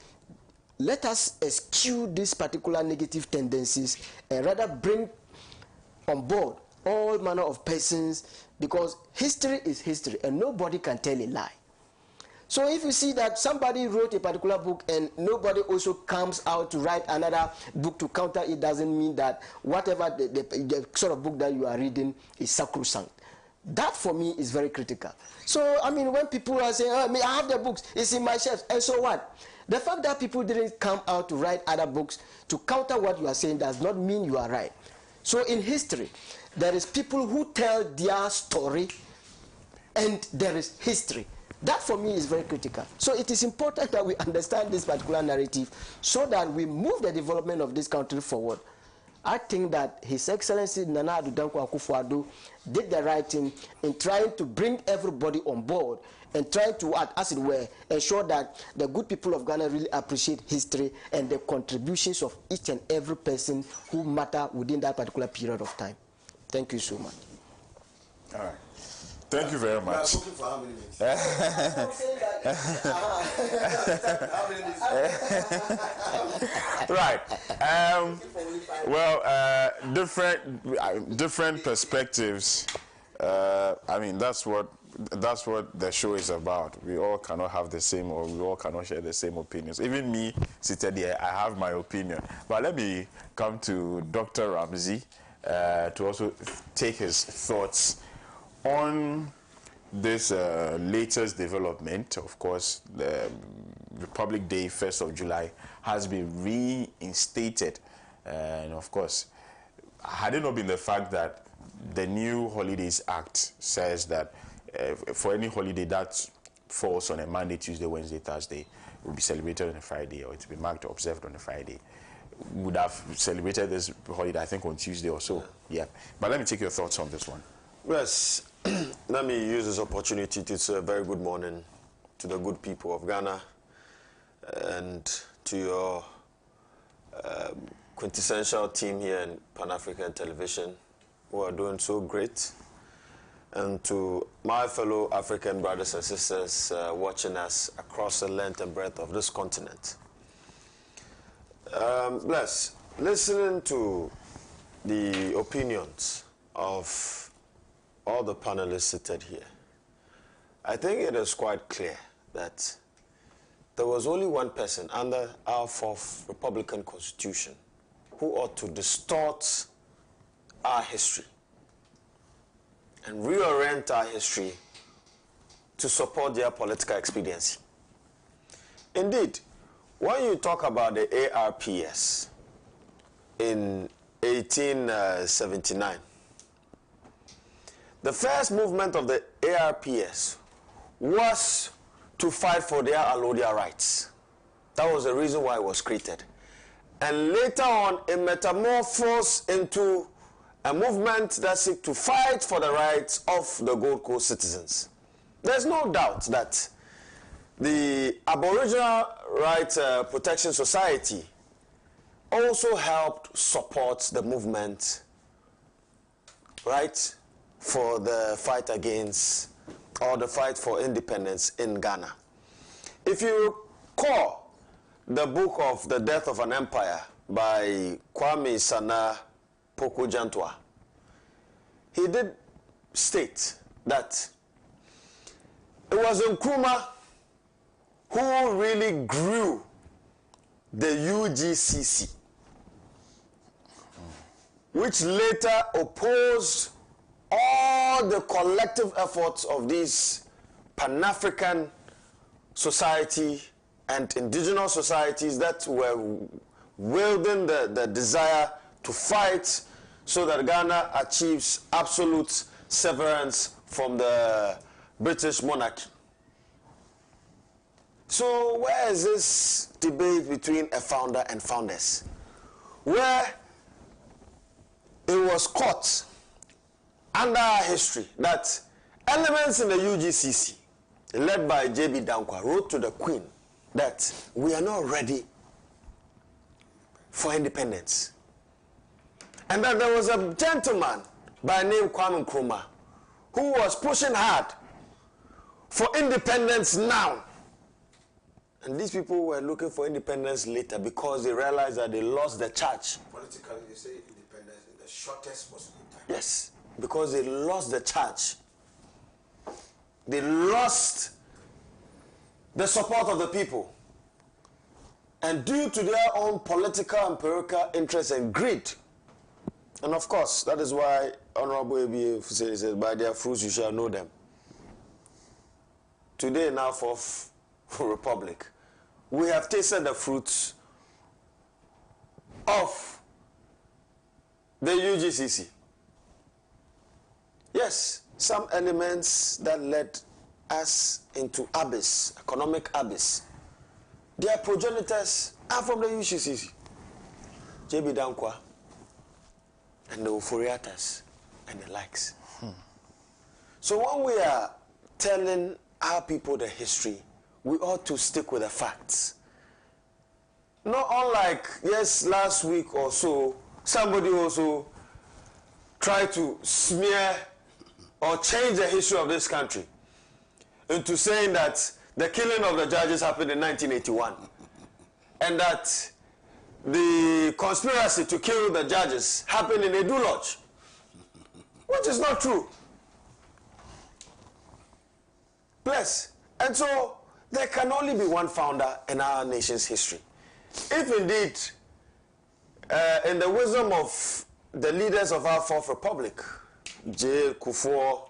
let us eschew these particular negative tendencies and rather bring on board all manner of persons, because history is history and nobody can tell a lie. So if you see that somebody wrote a particular book and nobody also comes out to write another book to counter it, doesn't mean that whatever the sort of book that you are reading is sacrosanct. That for me is very critical. So when people are saying, I have the books, it's in my shelves, and so what? The fact that people didn't come out to write other books to counter what you are saying does not mean you are right. So in history, there is people who tell their story, and there is history. That for me is very critical. So it is important that we understand this particular narrative so that we move the development of this country forward. I think that His Excellency Nana Addo Dankwa Akufo-Addo did the right thing in trying to bring everybody on board and trying to, as it were, ensure that the good people of Ghana really appreciate history and the contributions of each and every person who matter within that particular period of time. Thank you so much. All right. Thank you very much. For how many minutes? Right. Different perspectives. That's what the show is about. We all cannot have the same, or we all cannot share the same opinions. Even me, seated here, I have my opinion. But let me come to Dr. Ramsey to also take his thoughts on this latest development. Of course, the Republic Day, 1st of July, has been reinstated. And of course, had it not been the fact that the new Holidays Act says that for any holiday that falls on a Monday, Tuesday, Wednesday, Thursday, will be celebrated on a Friday, or it will be marked or observed on a Friday, would have celebrated this holiday, I think, on Tuesday or so. Yeah. But let me take your thoughts on this one. Yes. Let me use this opportunity to say a very good morning to the good people of Ghana and to your quintessential team here in Pan-African Television, who are doing so great, and to my fellow African brothers and sisters watching us across the length and breadth of this continent. Listening to the opinions of all the panelists seated here, I think it is quite clear that there was only one person under our fourth Republican Constitution who ought to distort our history and reorient our history to support their political expediency. Indeed, when you talk about the ARPS in 1879, the first movement of the ARPS was to fight for their allodial rights. That was the reason why it was created. And later on, it metamorphosed into a movement that seeks to fight for the rights of the Gold Coast citizens. There's no doubt that the Aboriginal Rights Protection Society also helped support the movement, right, for the fight against, or the fight for independence in Ghana. If you recall the book of The Death of an Empire by Kwame Sana Poku Jantwa, he did state that it was Nkrumah who really grew the UGCC, which later opposed all the collective efforts of these Pan-African society and indigenous societies that were wielding the desire to fight so that Ghana achieves absolute severance from the British monarchy. So where is this debate between a founder and founders? Where it was caught under our history that elements in the UGCC, led by J.B. Dankwa, wrote to the Queen that we are not ready for independence. And that there was a gentleman by name Nkrumah who was pushing hard for independence now. And these people were looking for independence later because they realized that they lost the charge. Politically, they say independence in the shortest possible time. Yes, because they lost the charge. They lost the support of the people. And due to their own political and empirical interests and greed. And of course, that is why Honorable ABA says, by their fruits you shall know them. Today, now for Republic, we have tasted the fruits of the UGCC. Yes, some elements that led us into abyss, economic abyss. Their progenitors are from the UGCC. J.B. Dankwa and the Oforiatas and the likes. So when we are telling our people the history, we ought to stick with the facts. Not unlike, yes, last week or so, somebody also tried to smear or change the history of this country into saying that the killing of the judges happened in 1981 and that the conspiracy to kill the judges happened in Edu Lodge, which is not true. Bless. And so there can only be one founder in our nation's history. If indeed, in the wisdom of the leaders of our Fourth Republic, J. Kufuor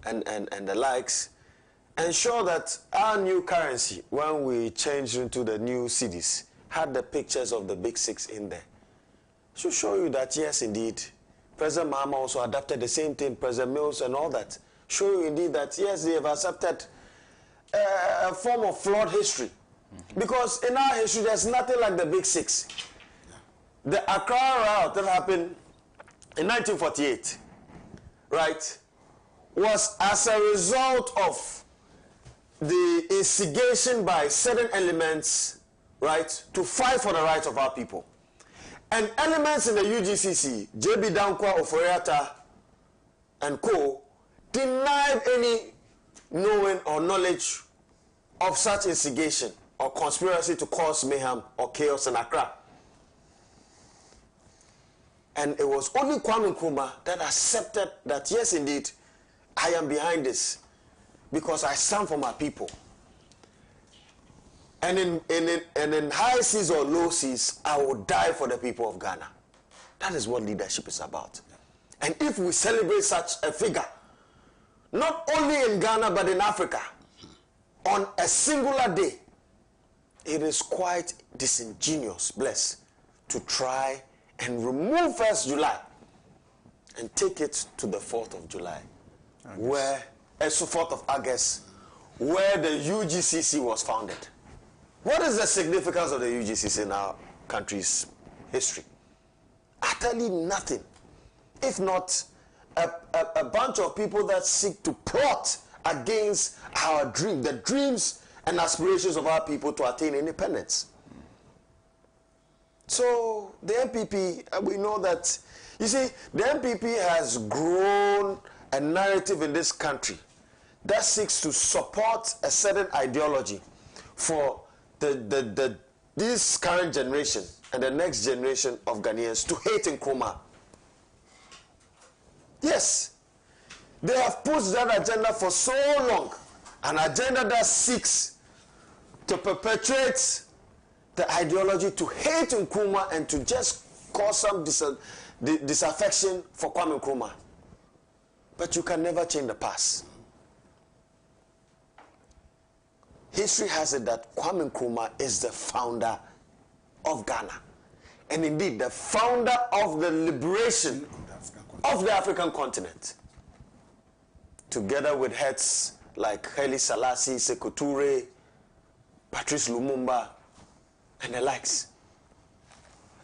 and the likes, ensure that our new currency, when we changed into the new cedis, had the pictures of the big six in there. Should show you that, yes, indeed, President Mahama also adapted the same thing, President Mills and all that. Show you indeed that, yes, they have accepted a form of flawed history. Because in our history, there's nothing like the big six. The Accra rout that happened in 1948, right, was as a result of the instigation by certain elements, right, to fight for the rights of our people. And elements in the UGCC, J.B. Dankwa, Oforiata, and co, denied any knowing or knowledge of such instigation or conspiracy to cause mayhem or chaos in Accra. And it was only Kwame Nkrumah that accepted that, yes, indeed, I am behind this because I stand for my people. And in high seas or low seas, I will die for the people of Ghana. That is what leadership is about. And if we celebrate such a figure, not only in Ghana but in Africa, on a singular day, it is quite disingenuous, bless, to try and remove 1st July and take it to the 4th of July, where, 4th of August, where the UGCC was founded. What is the significance of the UGCC in our country's history? Utterly nothing, if not a bunch of people that seek to plot against our dream, the dreams and aspirations of our people to attain independence. So the MPP, we know that, you see, the MPP has grown a narrative in this country that seeks to support a certain ideology for this current generation and the next generation of Ghanaians to hate Nkrumah. Yes, they have pushed that agenda for so long, an agenda that seeks to perpetuate the ideology to hate Nkrumah and to just cause some disaffection for Kwame Nkrumah. But you can never change the past. History has it that Kwame Nkrumah is the founder of Ghana. and indeed the founder of the liberation of the African continent, together with heads like Haile Selassie, Sekou Toure, Patrice Lumumba, and the likes.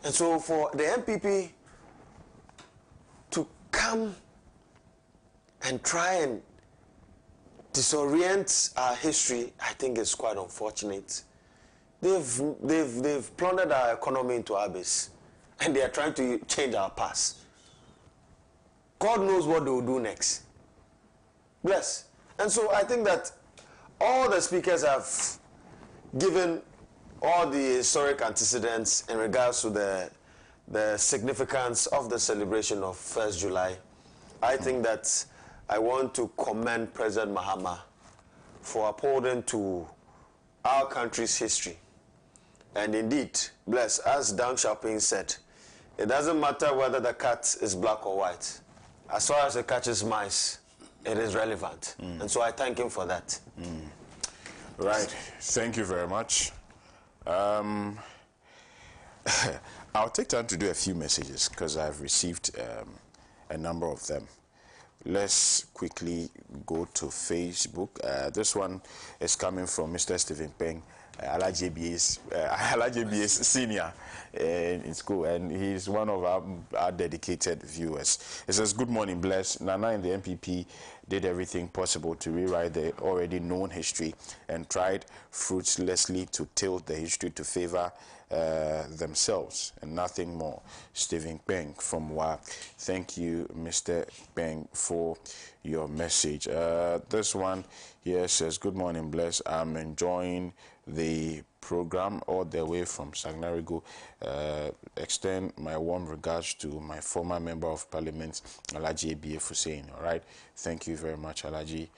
And so for the MPP to come and try and disorient our history, I think is quite unfortunate. They've plundered our economy into abyss, and they are trying to change our past. God knows what they will do next. Bless. And so I think that all the speakers have given all the historic antecedents in regards to the significance of the celebration of 1st July. I think that I want to commend President Mahama for upholding to our country's history. And indeed, bless, as Deng Xiaoping said, it doesn't matter whether the cat is black or white. As far as it catches mice, it is relevant. And so I thank him for that. Right. Thank you very much. I'll take time to do a few messages because I've received a number of them. Let's quickly go to Facebook. This one is coming from Mr. Stephen Peng, Alaji BA's senior in school, and he's one of our dedicated viewers. He says, "Good morning, Bless. Nana and the MPP did everything possible to rewrite the already known history and tried fruitlessly to tilt the history to favor themselves and nothing more." Stephen Peng from Wa. Thank you, Mr. Peng, for your message. This one here says, "Good morning, Bless. I'm enjoying the program all the way from Sagnarigo. Extend my warm regards to my former member of parliament, Alaji A.B.A. Hussein." All right. Thank you very much, Alaji.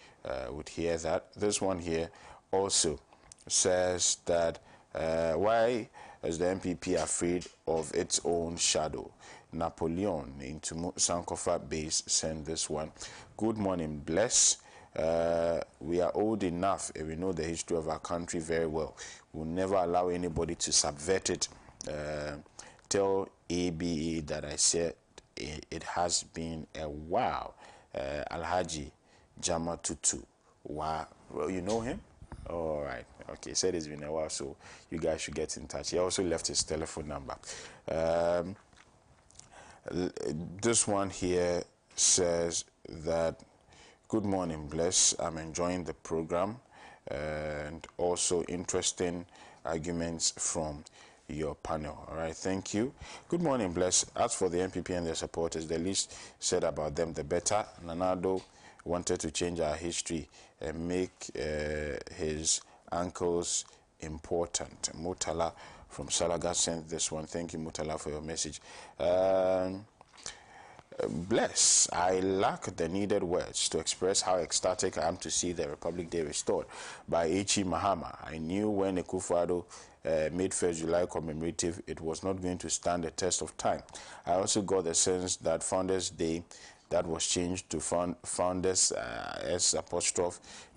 Would hear that. This one here also says that why is the MPP afraid of its own shadow? Napoleon into Sankofa base send this one. "Good morning, Bless. We are old enough and we know the history of our country very well. We'll never allow anybody to subvert it. Tell ABA that I said it has been a while." Alhaji Jama Tutu. Wow. Well, you know him? All right. Okay, said it's been a while, so you guys should get in touch. He also left his telephone number. This one here says that, "Good morning, Bless. I'm enjoying the program and also interesting arguments from your panel." All right, thank you. "Good morning, Bless. As for the MPP and their supporters, the least said about them, the better. Nanado wanted to change our history and make his uncles important." Mutala from Salaga sent this one. Thank you, Mutala, for your message. "Bless, I lack the needed words to express how ecstatic I am to see the Republic Day restored by H.E. Mahama. I knew when Akufo-Addo made 1st July commemorative, it was not going to stand the test of time. I also got the sense that Founders Day, that was changed to Founders S'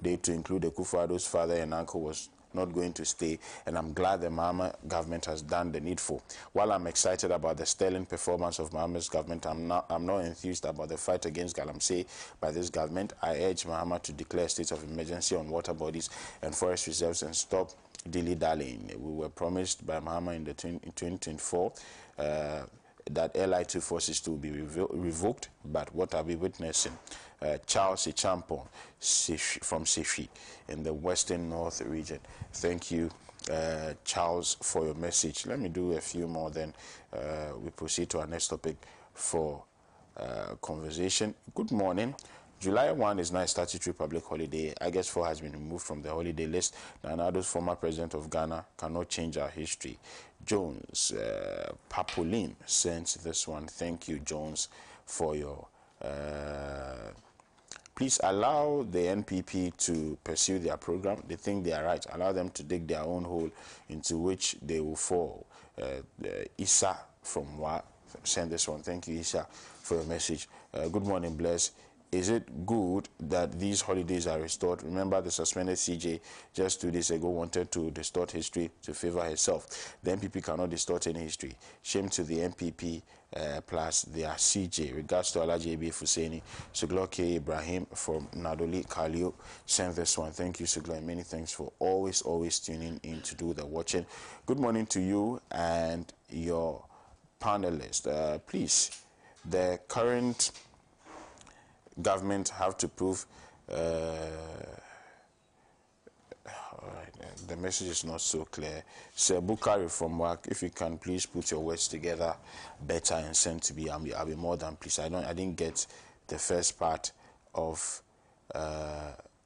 Day to include Akufo-Addo's father and uncle, was not going to stay, and I'm glad the Mahama government has done the needful. While I'm excited about the sterling performance of Mahama's government, I'm not enthused about the fight against galamsey by this government. I urge Mahama to declare a state of emergency on water bodies and forest reserves and stop dilly-dallying. We were promised by Mahama in 2024 that LI2 forces to be revoked, but what are we witnessing? Charles Ichampo from Sefi in the Western North region. Thank you, Charles, for your message. Let me do a few more, then we proceed to our next topic for conversation. "Good morning. July 1 is now a statutory public holiday. I guess 4 has been removed from the holiday list. Nanado's former president of Ghana cannot change our history." Jones Papolin sends this one. Thank you, Jones, for your "Please allow the NPP to pursue their program. They think they are right. Allow them to dig their own hole into which they will fall." Issa from Wa send this one. Thank you, Issa, for your message. "Good morning, Bless. is it good that these holidays are restored? Remember, the suspended CJ just 2 days ago wanted to distort history to favor herself. The MPP cannot distort any history. Shame to the MPP plus their CJ. Regards to Alhaji Abi Fuseni. Suglo K. Ibrahim from Nadoli Kalio sent this one. Thank you, Suglo, and many thanks for always tuning in to do the watching. Good morning to you and your panelists. Please, the current government have to prove the message is not so clear. Sir Bukari from work, if you can please put your words together better and send to me, I'll be more than pleased. I didn't get the first part of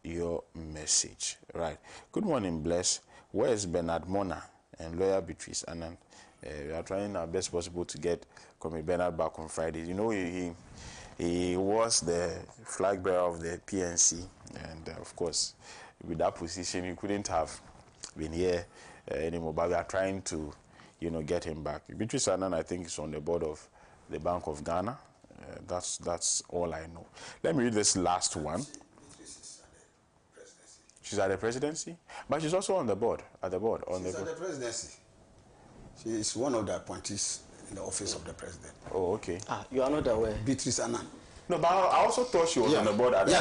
your message. Right. Good morning, Bless. Where is Bernard Mona and lawyer Beatrice Anand? We are trying our best possible to get Comrade Bernard back on Friday. You know, he was the flag bearer of the PNC, and of course, with that position, he couldn't have been here anymore. But we are trying to, get him back. Beatrice Anand, I think, is on the board of the Bank of Ghana. That's all I know. Let me read this last one. She's at the presidency, but she's also on the board. She's at the presidency. She is one of the appointees in the office of the president. Oh, okay. You are not aware. Beatrice Anand. No, but I also thought she was on the board at the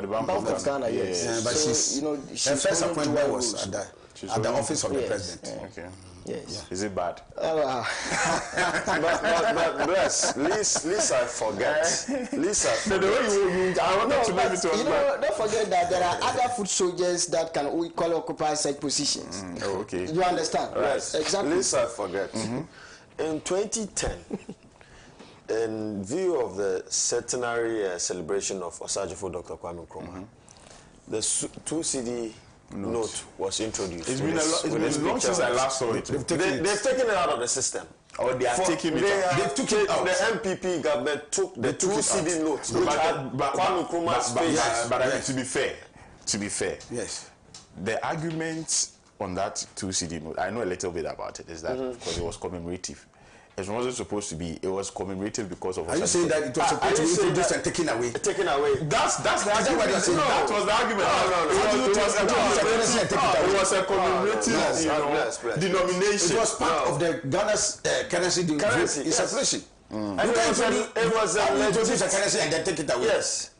Bank of Ghana. Yes. Yeah, but she's her first appointment was at the office of the president. Okay. Yes. Yeah. Is it bad? But bless, least I forget. No, the way I wanted to make it to us. Don't forget that there are other foot soldiers that can equally occupy such positions. Oh, okay. You understand? Right. Yes, exactly. Least I forget. In 2010, in view of the centenary celebration of Osajifo Dr. Kwame Nkrumah, the 2 CD note was introduced. It's been long since I last saw it. They've taken it out of the system. Or they are taking it out. They took it out. The MPP government took the 2 CD notes, which had Kwame Nkrumah's face. But to be fair, yes, the arguments on that 2 CD note, I know a little bit about it, is that because it was commemorative. It wasn't supposed to be. It was commemorative because of. Are you saying that it was supposed to be introduced and taken away? Taken away. That's the argument. That was the argument. It was a commemorative denomination. It was part of the Ghana's currency in circulation. It was a legitimate currency and then take it away. Yes,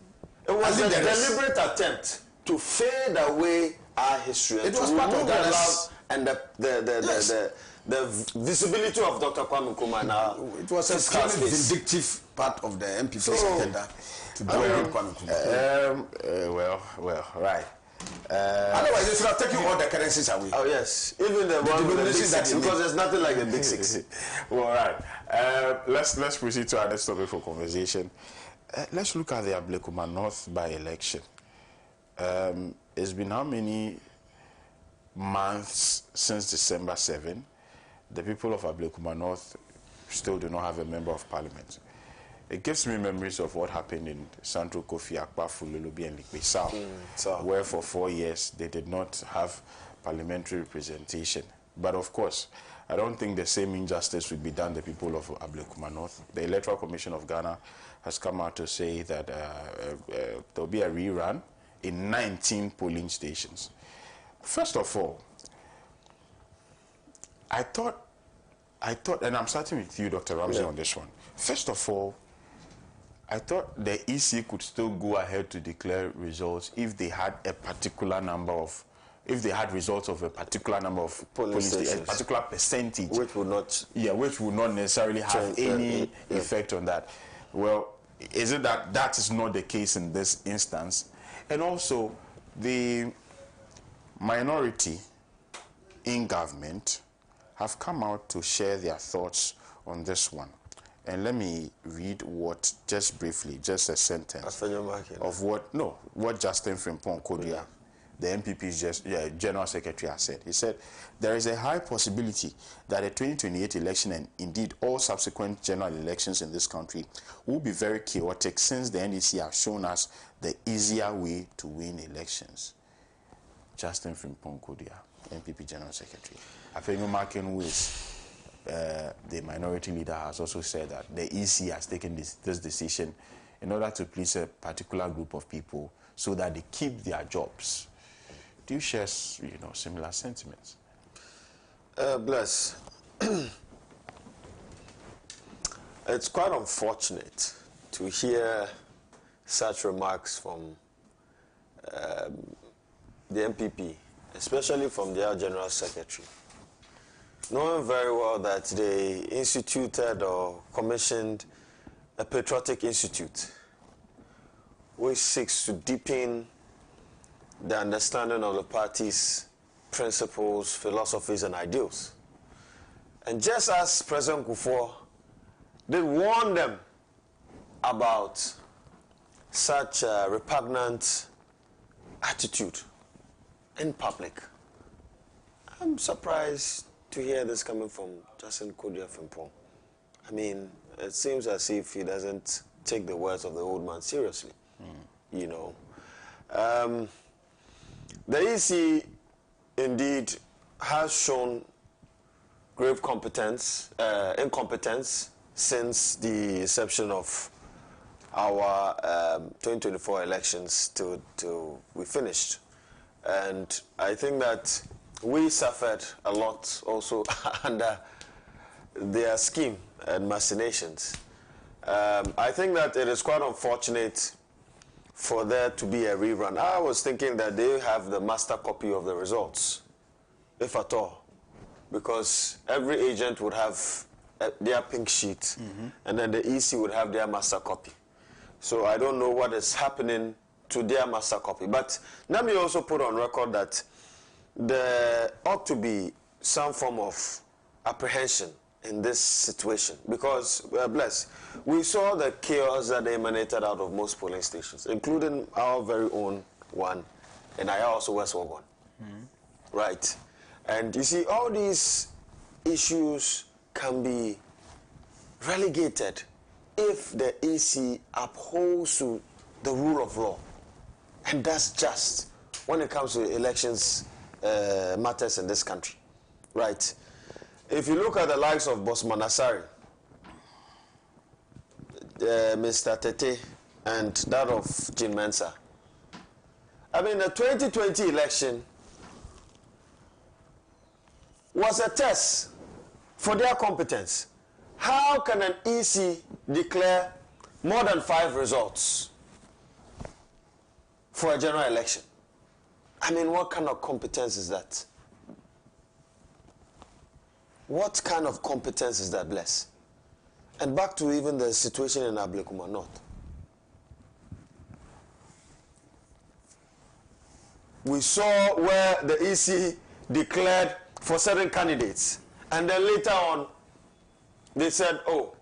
it was a deliberate attempt to fade away our history. It was part of Ghana's and the visibility of Dr. Kwame Nkrumah now. It was a vindictive part of the MPP's agenda to deal Kwame Nkrumah. Well, right. Otherwise, they should have taken all the currencies away. Oh yes, even the one with the big six, because there's nothing like the big six. Well, right. Let's proceed to our next topic for conversation. Let's look at the Ablekuma North by-election. It's been how many months since December 7? The people of Ablekuma North still do not have a member of parliament. It gives me memories of what happened in Central Kofi Akpa, Fululubi, and Likpe South, where for 4 years they did not have parliamentary representation. But of course, I don't think the same injustice would be done to the people of Ablekuma North. The Electoral Commission of Ghana has come out to say that there will be a rerun in 19 polling stations. First of all, I thought, and I'm starting with you, Dr. Ramsey, on this one. First of all, I thought the EC could still go ahead to declare results if they had a particular number of, if they had results of a particular number of polling stations, a particular percentage, which would not necessarily have any effect on that. Well, is it that that is not the case in this instance? And also, the minority in government have come out to share their thoughts on this one. And let me read what, just briefly, just a sentence of what Justin Frimpong Kodia, the MPP's General Secretary, has said. He said, there is a high possibility that the 2028 election and indeed all subsequent general elections in this country will be very chaotic since the NDC have shown us the easier way to win elections. Justin Frimpong Kodia, MPP General Secretary. Afenyo Markin, who is the minority leader, has also said that the EC has taken this decision in order to please a particular group of people so that they keep their jobs. Do you share, similar sentiments? Bless. It's quite unfortunate to hear such remarks from the MPP, especially from their General Secretary, knowing very well that they instituted or commissioned a patriotic institute which seeks to deepen the understanding of the party's principles, philosophies, and ideals. And just as President Kufuor did warn them about such a repugnant attitude in public, I'm surprised to hear this coming from Justin Kodia Frimpong. I mean, it seems as if he doesn't take the words of the old man seriously, you know. The EC indeed has shown grave incompetence since the inception of our 2024 elections till we finished. And I think that we suffered a lot also under their scheme and machinations. I think that it is quite unfortunate for there to be a rerun. I was thinking that they have the master copy of the results, if at all, because every agent would have their pink sheet, and then the EC would have their master copy. So I don't know what is happening to their master copy. But let me also put on record that there ought to be some form of apprehension in this situation, because, bless, we saw the chaos that emanated out of most polling stations, including our very own one, and I also West Wagon. Right? And you see, all these issues can be relegated if the EC upholds to the rule of law. And that's just when it comes to elections matters in this country. Right? If you look at the likes of Bosman Asari, Mr. Tete, and that of Jean Mensa, I mean, the 2020 election was a test for their competence. How can an EC declare more than 5 results for a general election? I mean, what kind of competence is that? What kind of competence is that, Bless? And back to even the situation in Ablekuma North. We saw where the EC declared for certain candidates, and then later on they said, oh,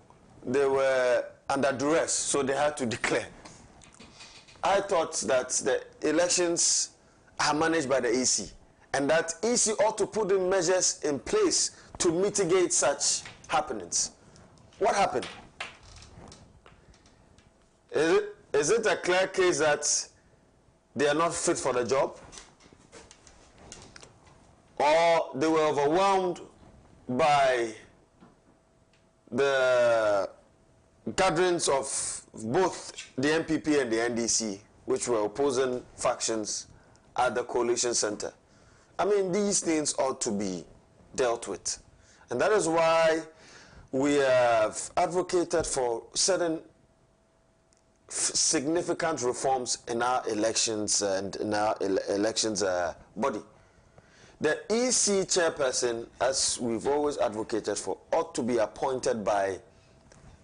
they were under duress, so they had to declare. I thought that the elections are managed by the EC, and that EC ought to put in measures in place to mitigate such happenings. What happened? Is it a clear case that they are not fit for the job? Or they were overwhelmed by the gatherings of both the MPP and the NDC, which were opposing factions at the coalition center? I mean, these things ought to be dealt with. And that is why we have advocated for certain significant reforms in our elections and in our elections body. The EC chairperson, as we've always advocated for, ought to be appointed by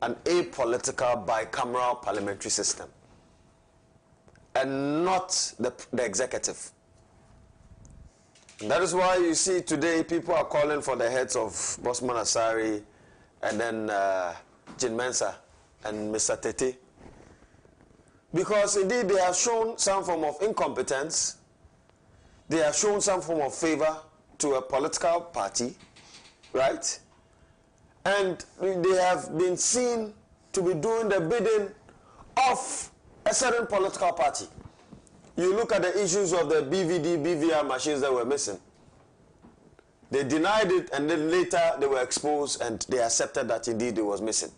an apolitical bicameral parliamentary system and not the executive. And that is why you see today people are calling for the heads of Bosman Asari and then Jean Mensa and Mr. Tete. Because indeed they have shown some form of incompetence, they have shown some form of favor to a political party, right? And they have been seen to be doing the bidding of a certain political party. You look at the issues of the BVD, BVR machines that were missing. They denied it, and then later they were exposed and they accepted that indeed it was missing.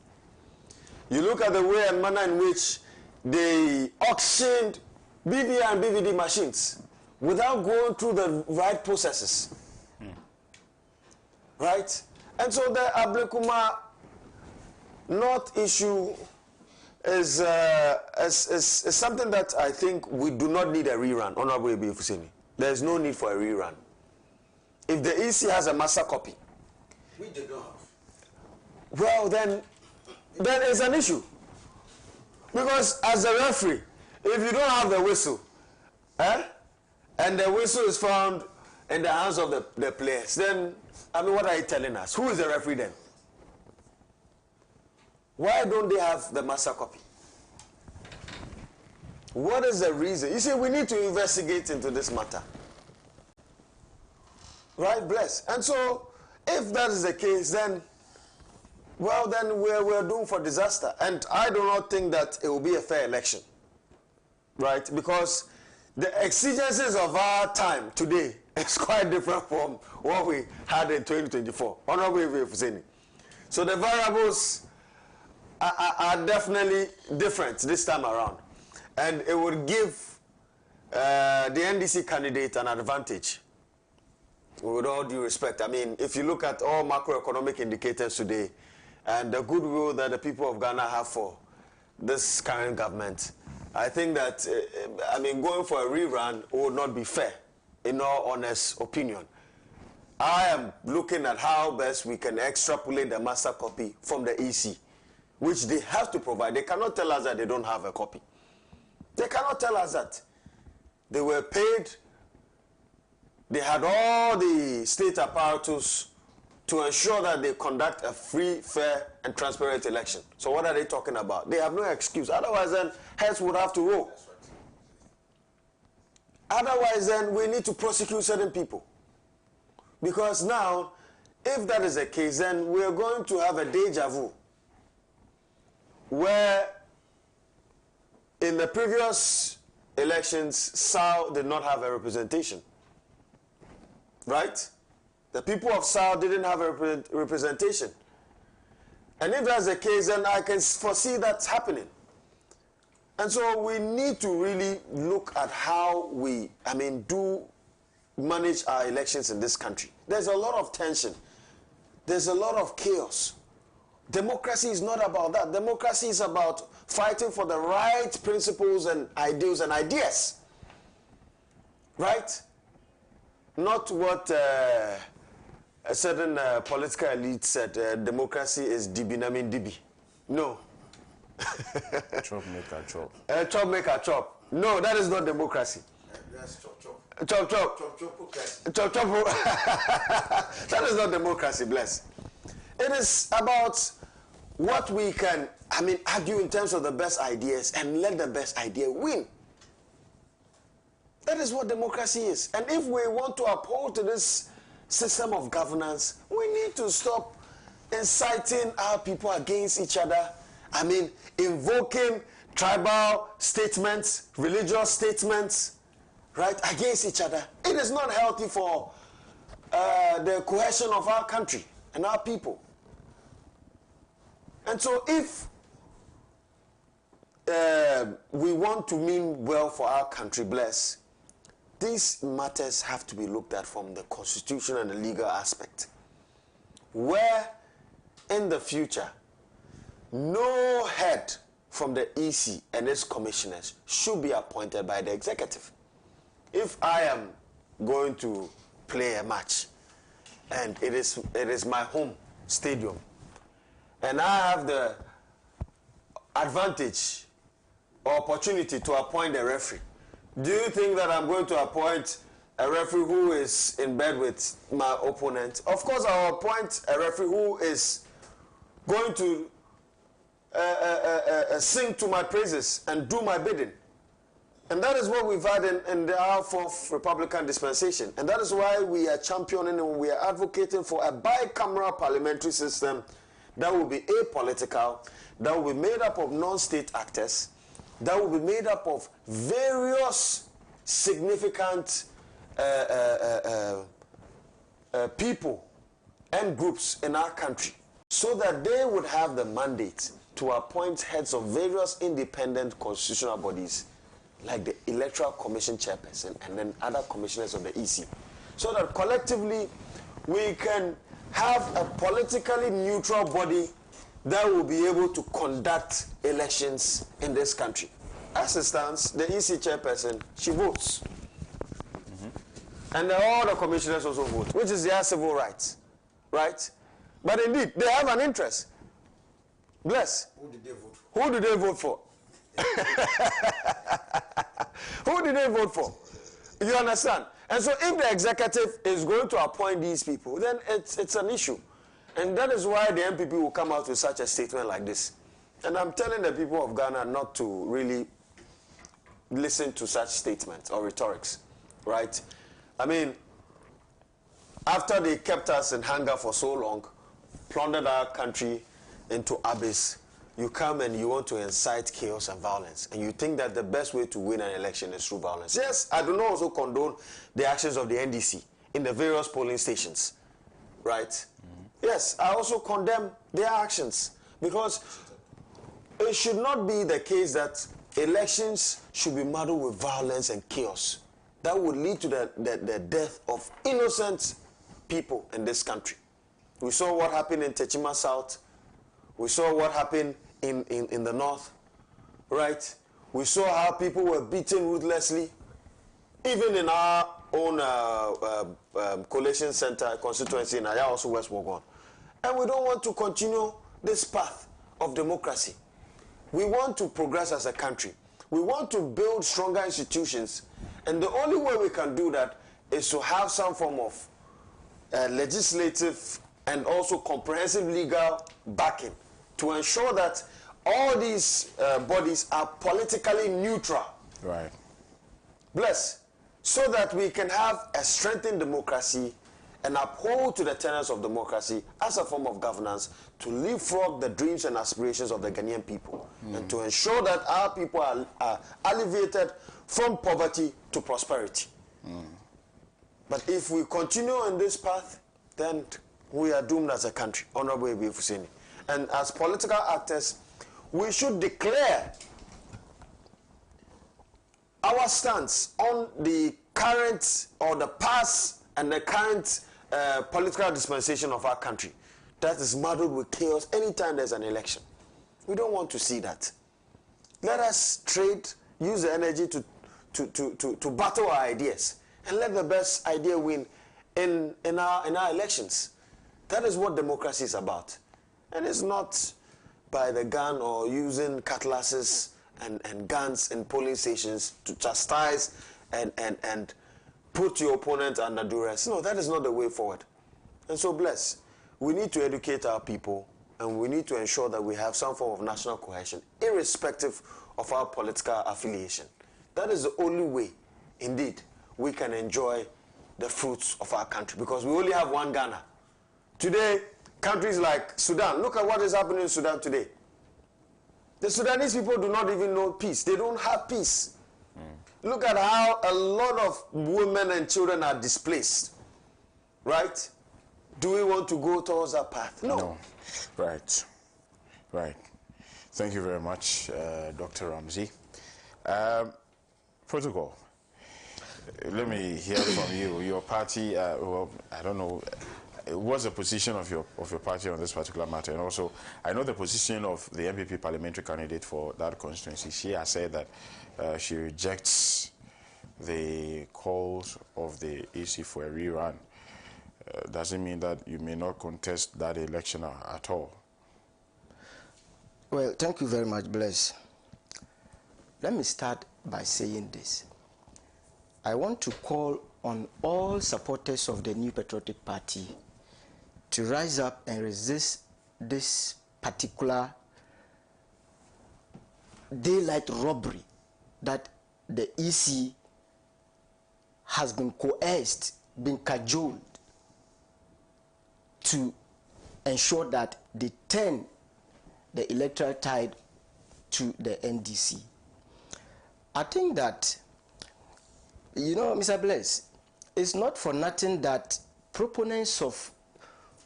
You look at the way and manner in which they auctioned BVR and BVD machines without going through the right processes. Right? And so the Ablekuma North issue is something that I think we do not need a rerun, Honorable Ebi Fuseni. There is no need for a rerun. If the EC has a master copy, we did not have. Well, then it's an issue. Because as a referee, if you don't have the whistle, and the whistle is found in the hands of the players, then, I mean, what are you telling us? Who is the referee then? Why don't they have the master copy? What is the reason? You see, we need to investigate into this matter. Right, bless. And so, if that is the case, then, well, then we're doomed for disaster. And I do not think that it will be a fair election. Right? Because the exigencies of our time today is quite different from what we had in 2024. Honorable Fuseni. So the variables are definitely different this time around. And it would give the NDC candidate an advantage. With all due respect, I mean, if you look at all macroeconomic indicators today and the goodwill that the people of Ghana have for this current government, I think that, I mean, going for a rerun would not be fair, in all honest opinion. I am looking at how best we can extrapolate the master copy from the EC, which they have to provide. They cannot tell us that they don't have a copy. They cannot tell us that. They were paid. They had all the state apparatus to ensure that they conduct a free, fair, and transparent election. So what are they talking about? They have no excuse. Otherwise, then, heads would have to roll. Otherwise, then, we need to prosecute certain people. Because now, if that is the case, then we are going to have a deja vu where in the previous elections, SAU did not have a representation. Right? The people of SAU didn't have a representation. And if that's the case, then I can foresee that happening. And so we need to really look at how we, I mean, do manage our elections in this country. There's a lot of tension. There's a lot of chaos. Democracy is not about that. Democracy is about fighting for the right principles and ideals and ideas. Right? Not what a certain political elite said, democracy is dibi namin dibi. No. Chop, make a chop. Chop, make a chop. No, that is not democracy. That's chop, chop. Chop, chop. Chop, chop, okay. Chop, chop. That is not democracy, bless. It is about what we can, I mean, argue in terms of the best ideas and let the best idea win. That is what democracy is. And if we want to uphold to this system of governance, we need to stop inciting our people against each other. I mean, invoking tribal statements, religious statements, right, against each other. It is not healthy for the cohesion of our country and our people. And so if we want to mean well for our country, bless, these matters have to be looked at from the constitutional and the legal aspect, where in the future no head from the EC and its commissioners should be appointed by the executive. If I am going to play a match and it is my home stadium and I have the advantage or opportunity to appoint a referee, do you think that I'm going to appoint a referee who is in bed with my opponent? Of course, I'll appoint a referee who is going to sing to my praises and do my bidding. And that is what we've had in our fourth Republican dispensation. And that is why we are championing and we are advocating for a bicameral parliamentary system that will be apolitical, that will be made up of non-state actors, that will be made up of various significant people and groups in our country, so that they would have the mandate to appoint heads of various independent constitutional bodies like the Electoral Commission chairperson and then other commissioners of the EC, so that collectively we can have a politically neutral body that will be able to conduct elections in this country. As it stands, the EC chairperson, she votes. And all the commissioners also vote, which is their civil rights, right? But indeed, they have an interest. Bless. Who did they vote for? Who did they vote for? Who did they vote for? You understand? And so if the executive is going to appoint these people, then it's an issue. And that is why the MPP will come out with such a statement like this. And I'm telling the people of Ghana not to really listen to such statements or rhetorics, right? I mean, after they kept us in hunger for so long, plundered our country into abyss, you come and you want to incite chaos and violence, and you think that the best way to win an election is through violence. Yes, I do not also condone the actions of the NDC in the various polling stations, right? Yes, I also condemn their actions, because it should not be the case that elections should be muddled with violence and chaos. That would lead to the death of innocent people in this country. We saw what happened in Techima South. We saw what happened in the north, right? We saw how people were beaten ruthlessly, even in our own collation center constituency in Aya, also West Wogon. And we don't want to continue this path of democracy. We want to progress as a country. We want to build stronger institutions. And the only way we can do that is to have some form of legislative and also comprehensive legal backing to ensure that all these bodies are politically neutral. Right. Bless. So that we can have a strengthened democracy and uphold to the tenets of democracy as a form of governance to leapfrog the dreams and aspirations of the Ghanaian people and to ensure that our people are alleviated from poverty to prosperity. But if we continue on this path, then we are doomed as a country. Honorable Ebi Fuseni. And as political actors, we should declare our stance on the current or the past and the current political dispensation of our country that is muddled with chaos anytime there's an election. We don't want to see that. Let us trade, use the energy to battle our ideas, and let the best idea win in our elections. That is what democracy is about. And it's not by the gun or using cutlasses and guns in polling stations to chastise and put your opponent under duress. No, that is not the way forward. And so, bless. We need to educate our people, and we need to ensure that we have some form of national cohesion, irrespective of our political affiliation. That is the only way, indeed, we can enjoy the fruits of our country, because we only have one Ghana. Today, countries like Sudan, look at what is happening in Sudan today. The Sudanese people do not even know peace. They don't have peace. Look at how a lot of women and children are displaced, right? Do we want to go towards that path? No. Right. Right. Thank you very much, Dr. Ramsey. Protocol. Let me hear from you. Your party, well, I don't know, what's the position of your party on this particular matter? And also, I know the position of the MPP parliamentary candidate for that constituency. She has said that she rejects the calls of the EC for a rerun. Does it mean that you may not contest that election at all? Well, thank you very much, Bless. Let me start by saying this. I want to call on all supporters of the New Patriotic Party to rise up and resist this particular daylight robbery that the EC has been coerced, been cajoled to ensure that they turn the electoral tide to the NDC. I think that, you know, Mr. Bless, it's not for nothing that proponents of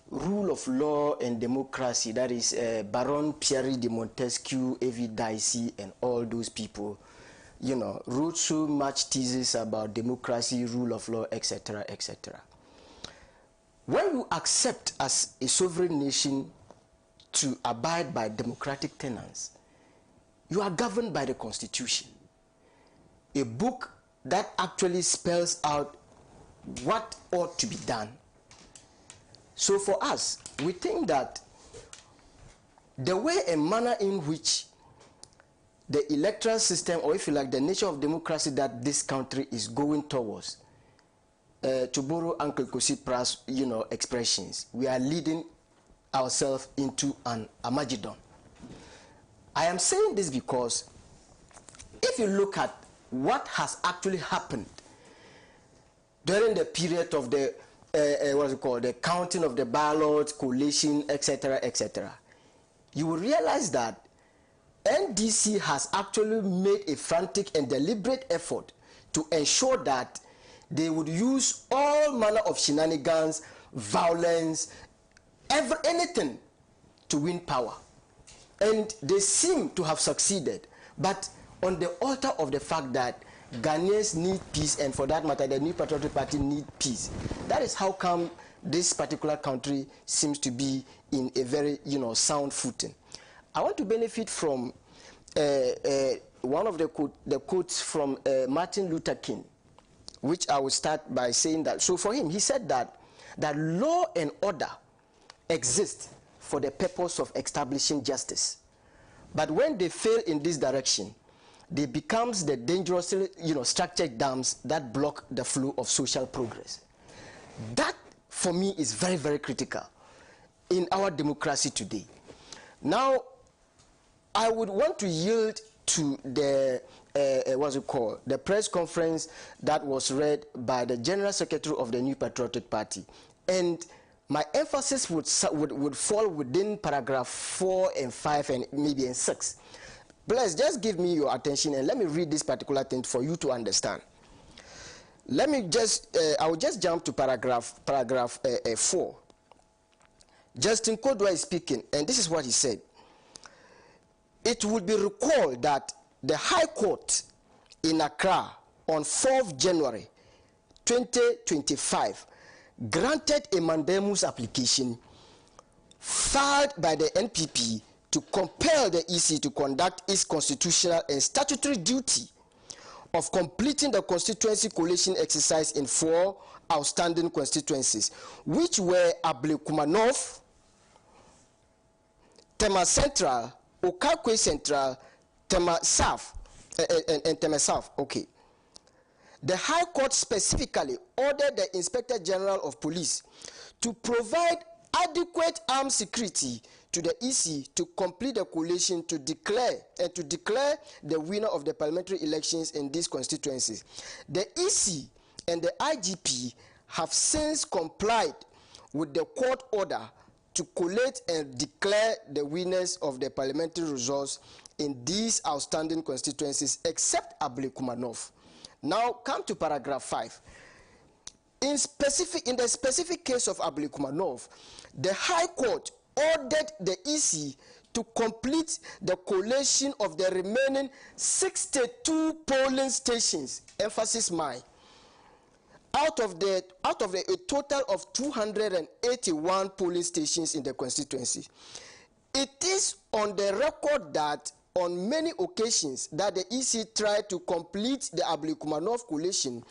rule of law and democracy, that is Baron Pierre de Montesquieu, A.V. Dicey, and all those people, you know, wrote so much thesis about democracy, rule of law, etc., etc. When you accept as a sovereign nation to abide by democratic tenets, you are governed by the Constitution, a book that actually spells out what ought to be done. So for us, we think that the way and manner in which the electoral system, or if you like, the nature of democracy that this country is going towards, to borrow Uncle Kosi Pra's, you know, expressions, we are leading ourselves into an Armageddon. I am saying this because if you look at what has actually happened during the period of the what's it called, the counting of the ballots, collation, etc., etc., you will realize that NDC has actually made a frantic and deliberate effort to ensure that they would use all manner of shenanigans, violence, anything to win power. And they seem to have succeeded, but on the altar of the fact that Ghanaians need peace, and for that matter, the New Patriotic Party need peace. That is how come this particular country seems to be in a very, you know, sound footing. I want to benefit from one of the quotes from Martin Luther King, which I will start by saying that. So for him, he said that law and order exist for the purpose of establishing justice, but when they fail in this direction, they become the dangerous, you know, structured dams that block the flow of social progress. That, for me, is very, very critical in our democracy today. Now, I would want to yield to the what's it called, the press conference that was read by the General Secretary of the New Patriotic Party, and my emphasis would fall within paragraph 4 and 5 and maybe in 6. Please just give me your attention and let me read this particular thing for you to understand. Let me just, I will just jump to paragraph 4. Justin Kodwa is speaking, and this is what he said. It would be recalled that the High Court in Accra on 4th January 2025 granted a mandamus application filed by the NPP to compel the EC to conduct its constitutional and statutory duty of completing the constituency collation exercise in 4 outstanding constituencies, which were Ablekuma North, Tema Central, Okakwe Central, Tema South, and Tema South. Okay. The High Court specifically ordered the Inspector General of Police to provide adequate armed security to the EC to complete the collation to declare the winner of the parliamentary elections in these constituencies. The EC and the IGP have since complied with the court order to collate and declare the winners of the parliamentary results in these outstanding constituencies, except Ablekuma North. Now come to paragraph 5. In the specific case of Ablekuma North, the High Court ordered the EC to complete the collation of the remaining 62 polling stations, emphasis mine, out of a total of 281 polling stations in the constituency. It is on the record that on many occasions that the EC tried to complete the Ablekuma North collation,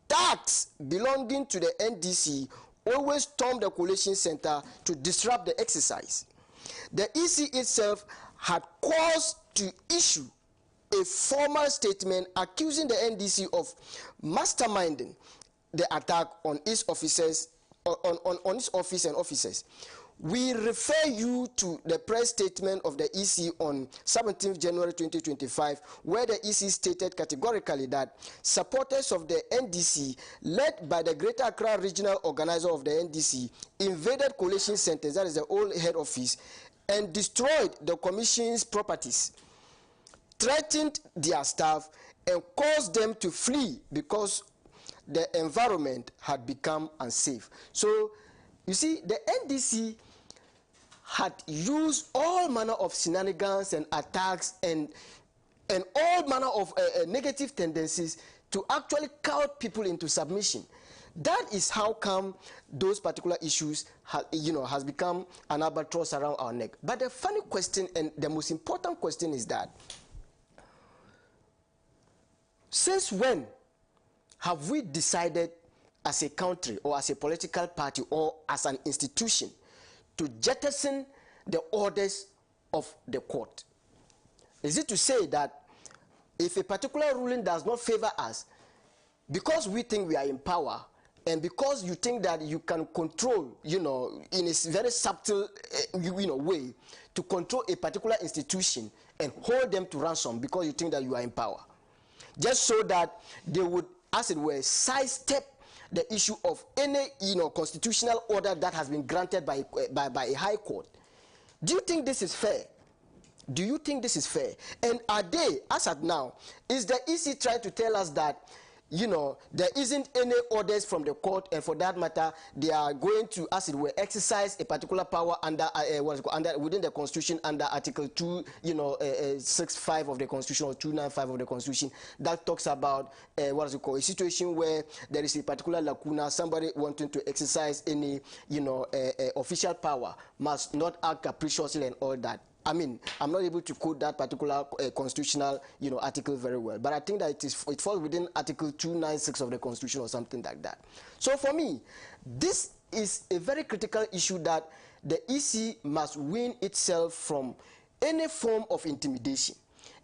thugs belonging to the NDC always stormed the collation center to disrupt the exercise. The EC itself had cause to issue a formal statement accusing the NDC of masterminding the attack on its officers, on its office and officers. We refer you to the press statement of the EC on 17th January 2025, where the EC stated categorically that supporters of the NDC, led by the Greater Accra Regional Organizer of the NDC, invaded collation centers, that is the old head office, and destroyed the commission's properties, threatened their staff, and caused them to flee because the environment had become unsafe. So, You see, the NDC had used all manner of shenanigans and attacks and all manner of negative tendencies to actually cow people into submission. That is how come those particular issues has become an albatross around our neck. But the funny question and the most important question is that, since when have we decided as a country or as a political party or as an institution to jettison the orders of the court? Is it to say that if a particular ruling does not favor us, because we think we are in power, and because you think that you can control, in a very subtle, way, to control a particular institution and hold them to ransom because you think that you are in power, just so that they would, as it were, sidestep the issue of any, constitutional order that has been granted by a high court? Do you think this is fair? Do you think this is fair? And are they, as at now, is the EC trying to tell us that, there isn't any orders from the court, and for that matter, they are going to, as it were, exercise a particular power under within the Constitution under Article 265 of the Constitution, or 295 of the Constitution, that talks about a situation where there is a particular lacuna, somebody wanting to exercise any official power must not act capriciously and all that. I mean, I'm not able to quote that particular constitutional, article very well, but I think that it falls within Article 296 of the Constitution or something like that. So for me, this is a very critical issue that the EC must wean itself from any form of intimidation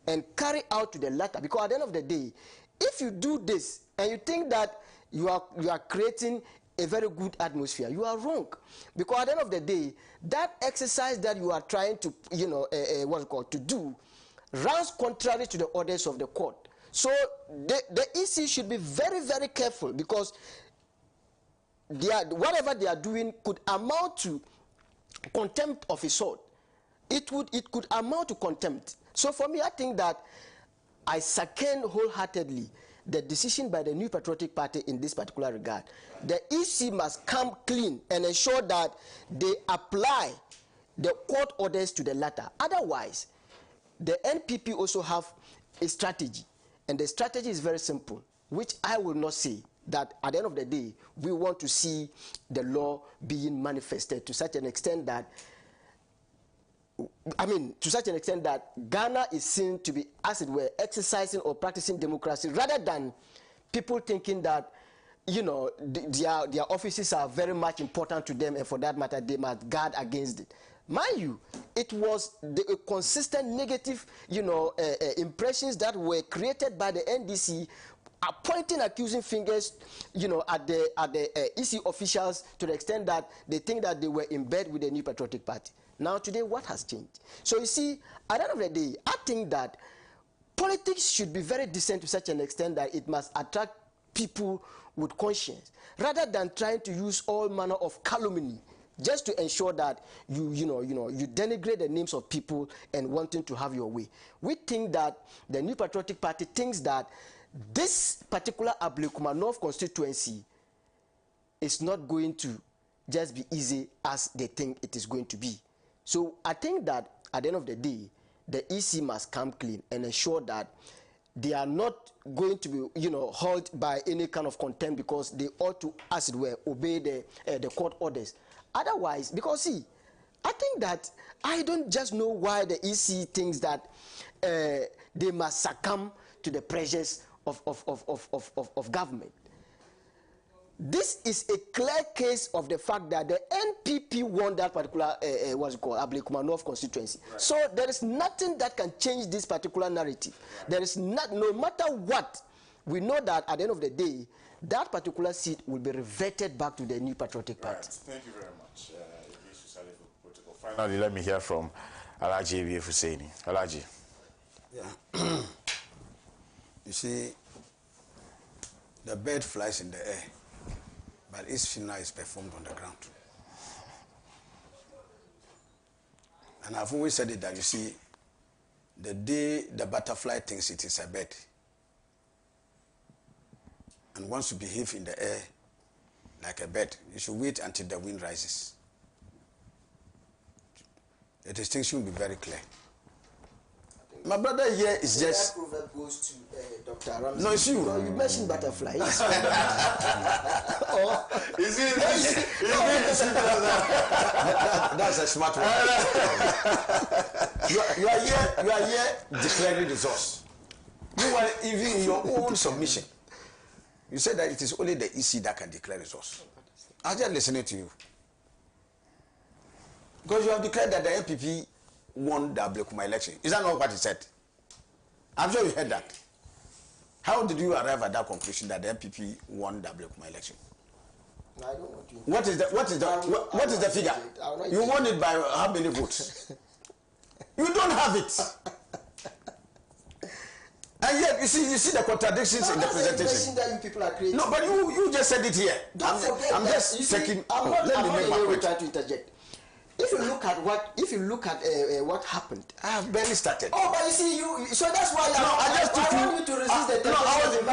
and carry out to the latter. Because at the end of the day, if you do this and you think that you are creating a very good atmosphere, you are wrong. Because at the end of the day, that exercise that you are trying to, to do runs contrary to the orders of the court. So the EC should be very, very careful, because whatever they are doing could amount to contempt of a sort. It could amount to contempt. So for me, I think that I second wholeheartedly the decision by the New Patriotic Party in this particular regard. The EC must come clean and ensure that they apply the court orders to the latter. Otherwise, the NPP also have a strategy, and the strategy is very simple, which I will not say that at the end of the day, we want to see the law being manifested to such an extent that Ghana is seen to be, as it were, exercising or practicing democracy, rather than people thinking that, their offices are very much important to them, and for that matter, they must guard against it. Mind you, it was the consistent negative, impressions that were created by the NDC, pointing accusing fingers, at the EC officials, to the extent that they think that they were in bed with the New Patriotic Party. Now today, what has changed? So you see, at the end of the day, I think that politics should be very decent to such an extent that it must attract people with conscience, rather than trying to use all manner of calumny just to ensure that you denigrate the names of people and wanting to have your way. We think that the New Patriotic Party thinks that this particular Ablekuma North constituency is not going to just be easy as they think it is going to be. So I think that at the end of the day, the EC must come clean and ensure that they are not going to be, held by any kind of contempt, because they ought to, as it were, obey the court orders. Otherwise, because see, I think that I don't just know why the EC thinks that they must succumb to the pressures of government. This is a clear case of the fact that the NPP won that particular, Ablekuma North constituency. Right. So there is nothing that can change this particular narrative. Right. There is not, no matter what, we know that at the end of the day, that particular seat will be reverted back to the New Patriotic Party. Right. Thank you very much. Finally, let me hear from Alhaji A.B. Hussaini. Alhaji. Yeah. You see, the bird flies in the air, but its funeral is performed on the ground. And I've always said it that, you see, the day the butterfly thinks it is a bird and wants to behave in the air like a bird. You should wait until the wind rises. The distinction will be very clear. My brother here is just... That proverb goes to Dr. Ramsey. No, it's you. You mentioned butterflies. That's a smart one. You are here declaring resource. You are even in your own submission. You said that it is only the EC that can declare resource. I'm just listening to you. Because you have declared that the MPP won the Ablekuma election. Is that not what he said? I'm sure you heard that. How did you arrive at that conclusion that the MPP won the Ablekuma election? No, I don't want to. What is the figure? You won it by how many votes? You don't have it. And yet, you see the contradictions in the presentation. That you people are creating. No, but you just said it here. I'm just checking. I'm not point. trying to interject. If you look at what happened, I have barely started. Oh, but you see, so that's why I want you to resist the temptation.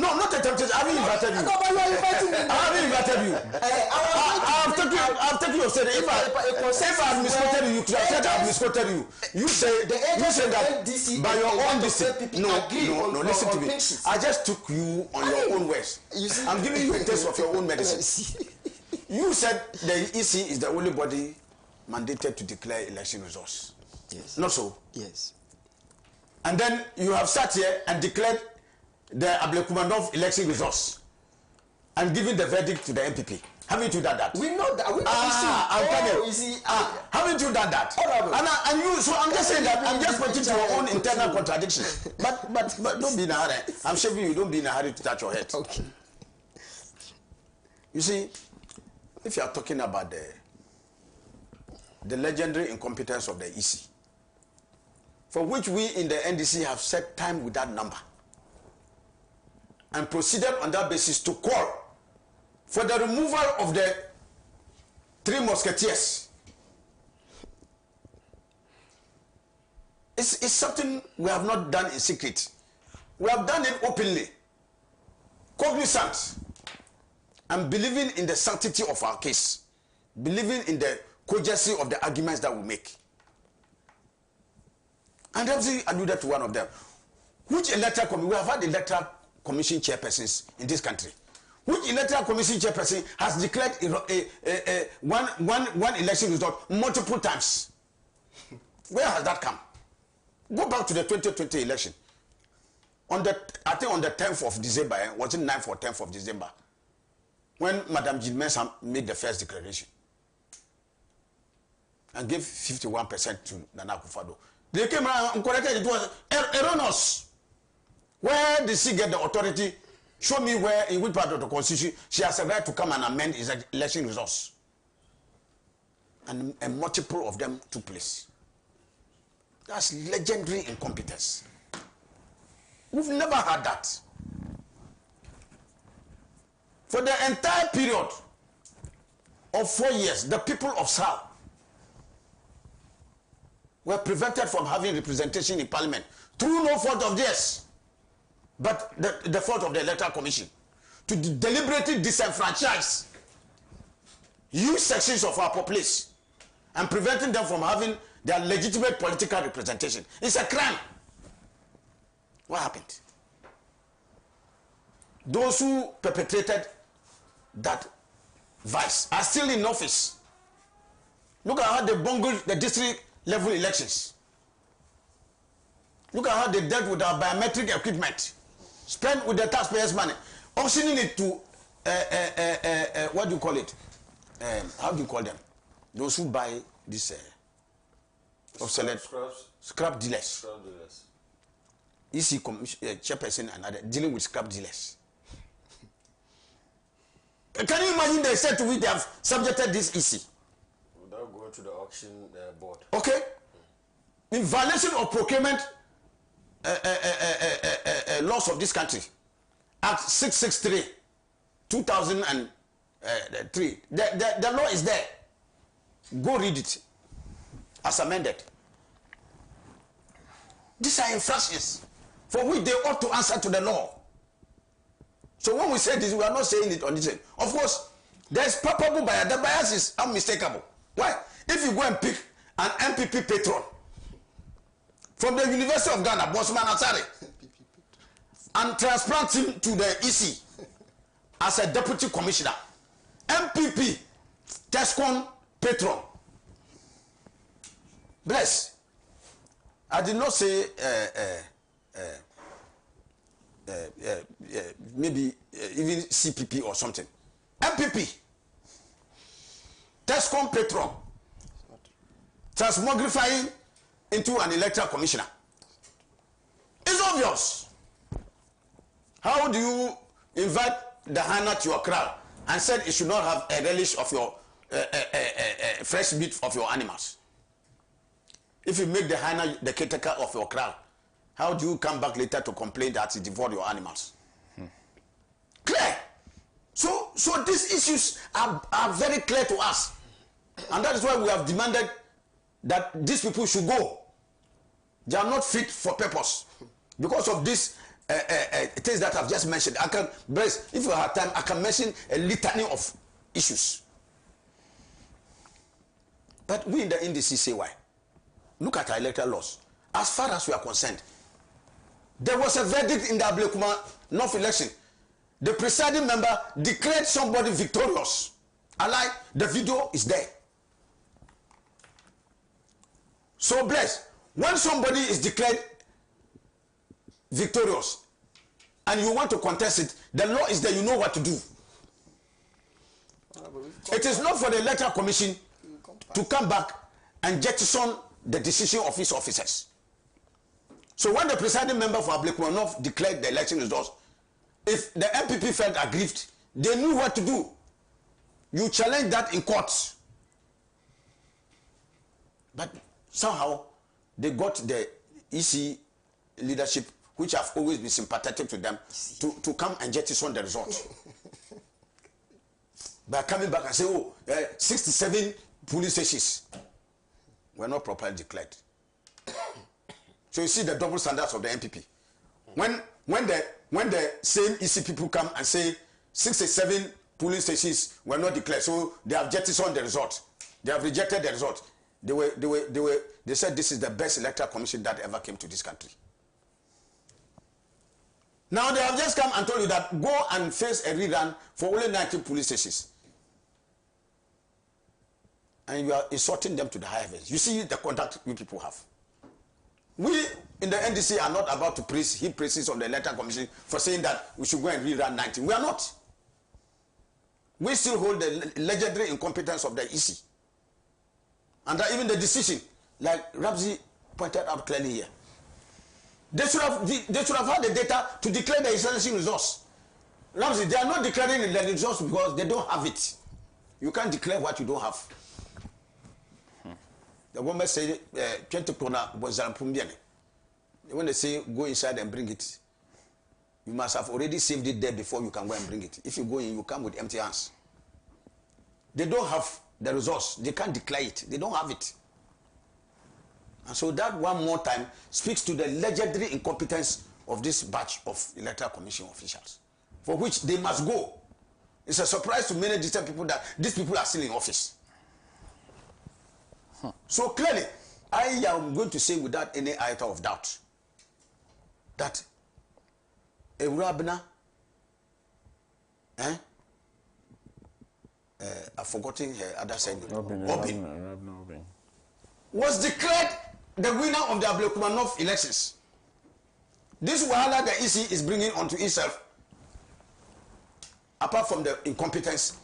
Not the temptation. I haven't invited you. No, but you are inviting me. I haven't invited you. I've taken your statement. If I have misquoted you, you said I've misquoted you. You say that by your own decision. No, listen to me. I just took you on your own words. I'm giving you a taste of your own medicine. You said the EC is the only body mandated to declare election results. Yes. Not so? Yes. And then you have sat here and declared the Ablekumanov election results and given the verdict to the MPP. Haven't you done that? We know that. Haven't you done that? And you, so I'm just saying that I'm just pointing to your own internal contradiction. But don't be in a hurry. I'm shaving you. Don't be in a hurry to touch your head. Okay. You see, if you are talking about the legendary incompetence of the EC, for which we in the NDC have set time without number and proceeded on that basis to call for the removal of the 3 musketeers. It's something we have not done in secret. We have done it openly, cognizant, and believing in the sanctity of our case, believing in the cogency of the arguments that we make. And Ramsey alluded to one of them. Which electoral commission? We have had electoral commission chairpersons in this country. Which electoral commission chairperson has declared one election result multiple times? Where has that come? Go back to the 2020 election. I think on the 10th of December, was it 9th or 10th of December? When Madame Gilles made the first declaration and gave 51% to Nana Akufo-Addo, they came around and corrected it was erroneous. Where did she get the authority? Show me where, in which part of the constitution she has a right to come and amend his election results. And multiple of them took place. That's legendary incompetence. We've never had that. For the entire period of 4 years, the people of South were prevented from having representation in parliament through no fault of theirs, but the fault of the Electoral Commission to deliberately disenfranchise huge sections of our populace and preventing them from having their legitimate political representation. It's a crime. What happened? Those who perpetrated that vice are still in office. Look at how they bungled the district level elections. Look at how they dealt with our biometric equipment, spent with the taxpayers' money, auctioning it to what do you call it? How do you call them? Those who buy this scrap dealers. EC chairperson and other dealing with scrap dealers. Can you imagine the extent to which they have subjected this EC? Without going to the auction board. Okay. In violation of procurement laws of this country, Act 663, 2003. The law is there. Go read it as amended. These are infractions for which they ought to answer to the law. So when we say this, we are not saying it on this end. Of course, there's palpable bias. The bias is unmistakable. Why? If you go and pick an MPP patron from the University of Ghana, Bosman Asare, and transplant him to the EC as a deputy commissioner, MPP, Tescon patron. Bless. I did not say maybe even CPP or something. MPP, Tescon patron, transmogrifying into an electoral commissioner. It's obvious. How do you invite the hyena to your crowd and said it should not have a relish of your fresh meat of your animals? If you make the hyena the caretaker of your crowd, how do you come back later to complain that it devoured your animals? Clear. So these issues are very clear to us. And that is why we have demanded that these people should go. They are not fit for purpose. Because of these things that I've just mentioned. I can, if you have time, I can mention a litany of issues. But we in the NDC say why? Look at our electoral laws. As far as we are concerned, there was a verdict in the Ablekuma North election. The presiding member declared somebody victorious. The video is there. So blessed. When somebody is declared victorious and you want to contest it, the law is there, you know what to do. It is not for the electoral commission to come back and jettison the decision of his officers. So when the presiding member for Ablekuma North declared the election results, if the MPP felt aggrieved, they knew what to do. You challenge that in court. But somehow they got the EC leadership, which have always been sympathetic to them, to come and jettison the result. By coming back and say, 67 police stations were not properly declared. So you see the double standards of the MPP. When the same EC people come and say 67 police stations were not declared, so they have jettisoned the result. They have rejected the result. They said this is the best electoral commission that ever came to this country. Now they have just come and told you that go and face a rerun for only 19 police stations. And you are insulting them to the high heavens. You see the conduct you people have. We in the NDC are not about to praise, heap praises on the electoral commission for saying that we should go and rerun 19. We are not. We still hold the legendary incompetence of the EC. And that even the decision, like Ramsey pointed out clearly here, they should have had the data to declare the essential results. Ramsey, they are not declaring the results because they don't have it. You can't declare what you don't have. The woman said, when they say go inside and bring it, you must have already saved it there before you can go and bring it. If you go in, you come with empty hands. They don't have the resource. They can't declare it. They don't have it. And so that one more time speaks to the legendary incompetence of this batch of electoral commission officials, for which they must go. It's a surprise to many distant people that these people are still in office. So clearly, I am going to say without any iota of doubt that Ewurabna, I've forgotten her other saying, Obin, was declared the winner of the Ablekuma North elections. This wahala the EC is bringing onto itself, apart from the incompetence,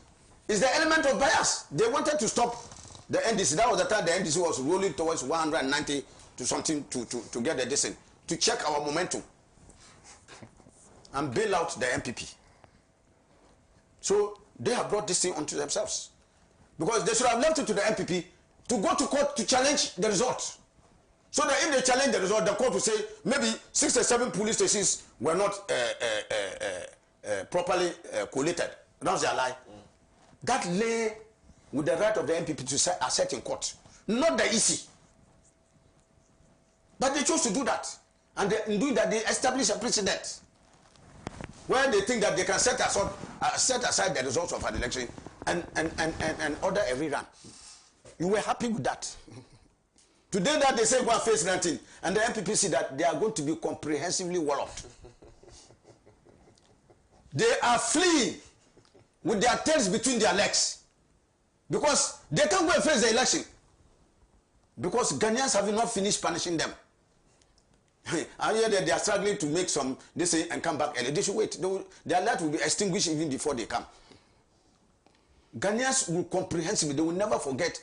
is the element of bias. They wanted to stop the NDC. That was the time the NDC was rolling towards 190 to something to get the distance, to check our momentum and bail out the MPP. So they have brought this thing onto themselves, because they should have left it to the MPP to go to court to challenge the result. So that if they challenge the result, the court will say maybe 6 or 7 police stations were not properly collated. That's their lie. That lay with the right of the MPP to assert in court, not the EC. But they chose to do that. And in doing that, they established a precedent. where they think that they can set aside the results of an election and order a rerun. You were happy with that. Today that they say go and face 19, and the MPP see that they are going to be comprehensively walloped. They are fleeing with their tails between their legs because they can't go and face the election because Ghanaians have not finished punishing them. I hear that they are struggling to make some, they say, and come back early. They should wait. Their light will be extinguished even before they come. Ghanaians will comprehensively, they will never forget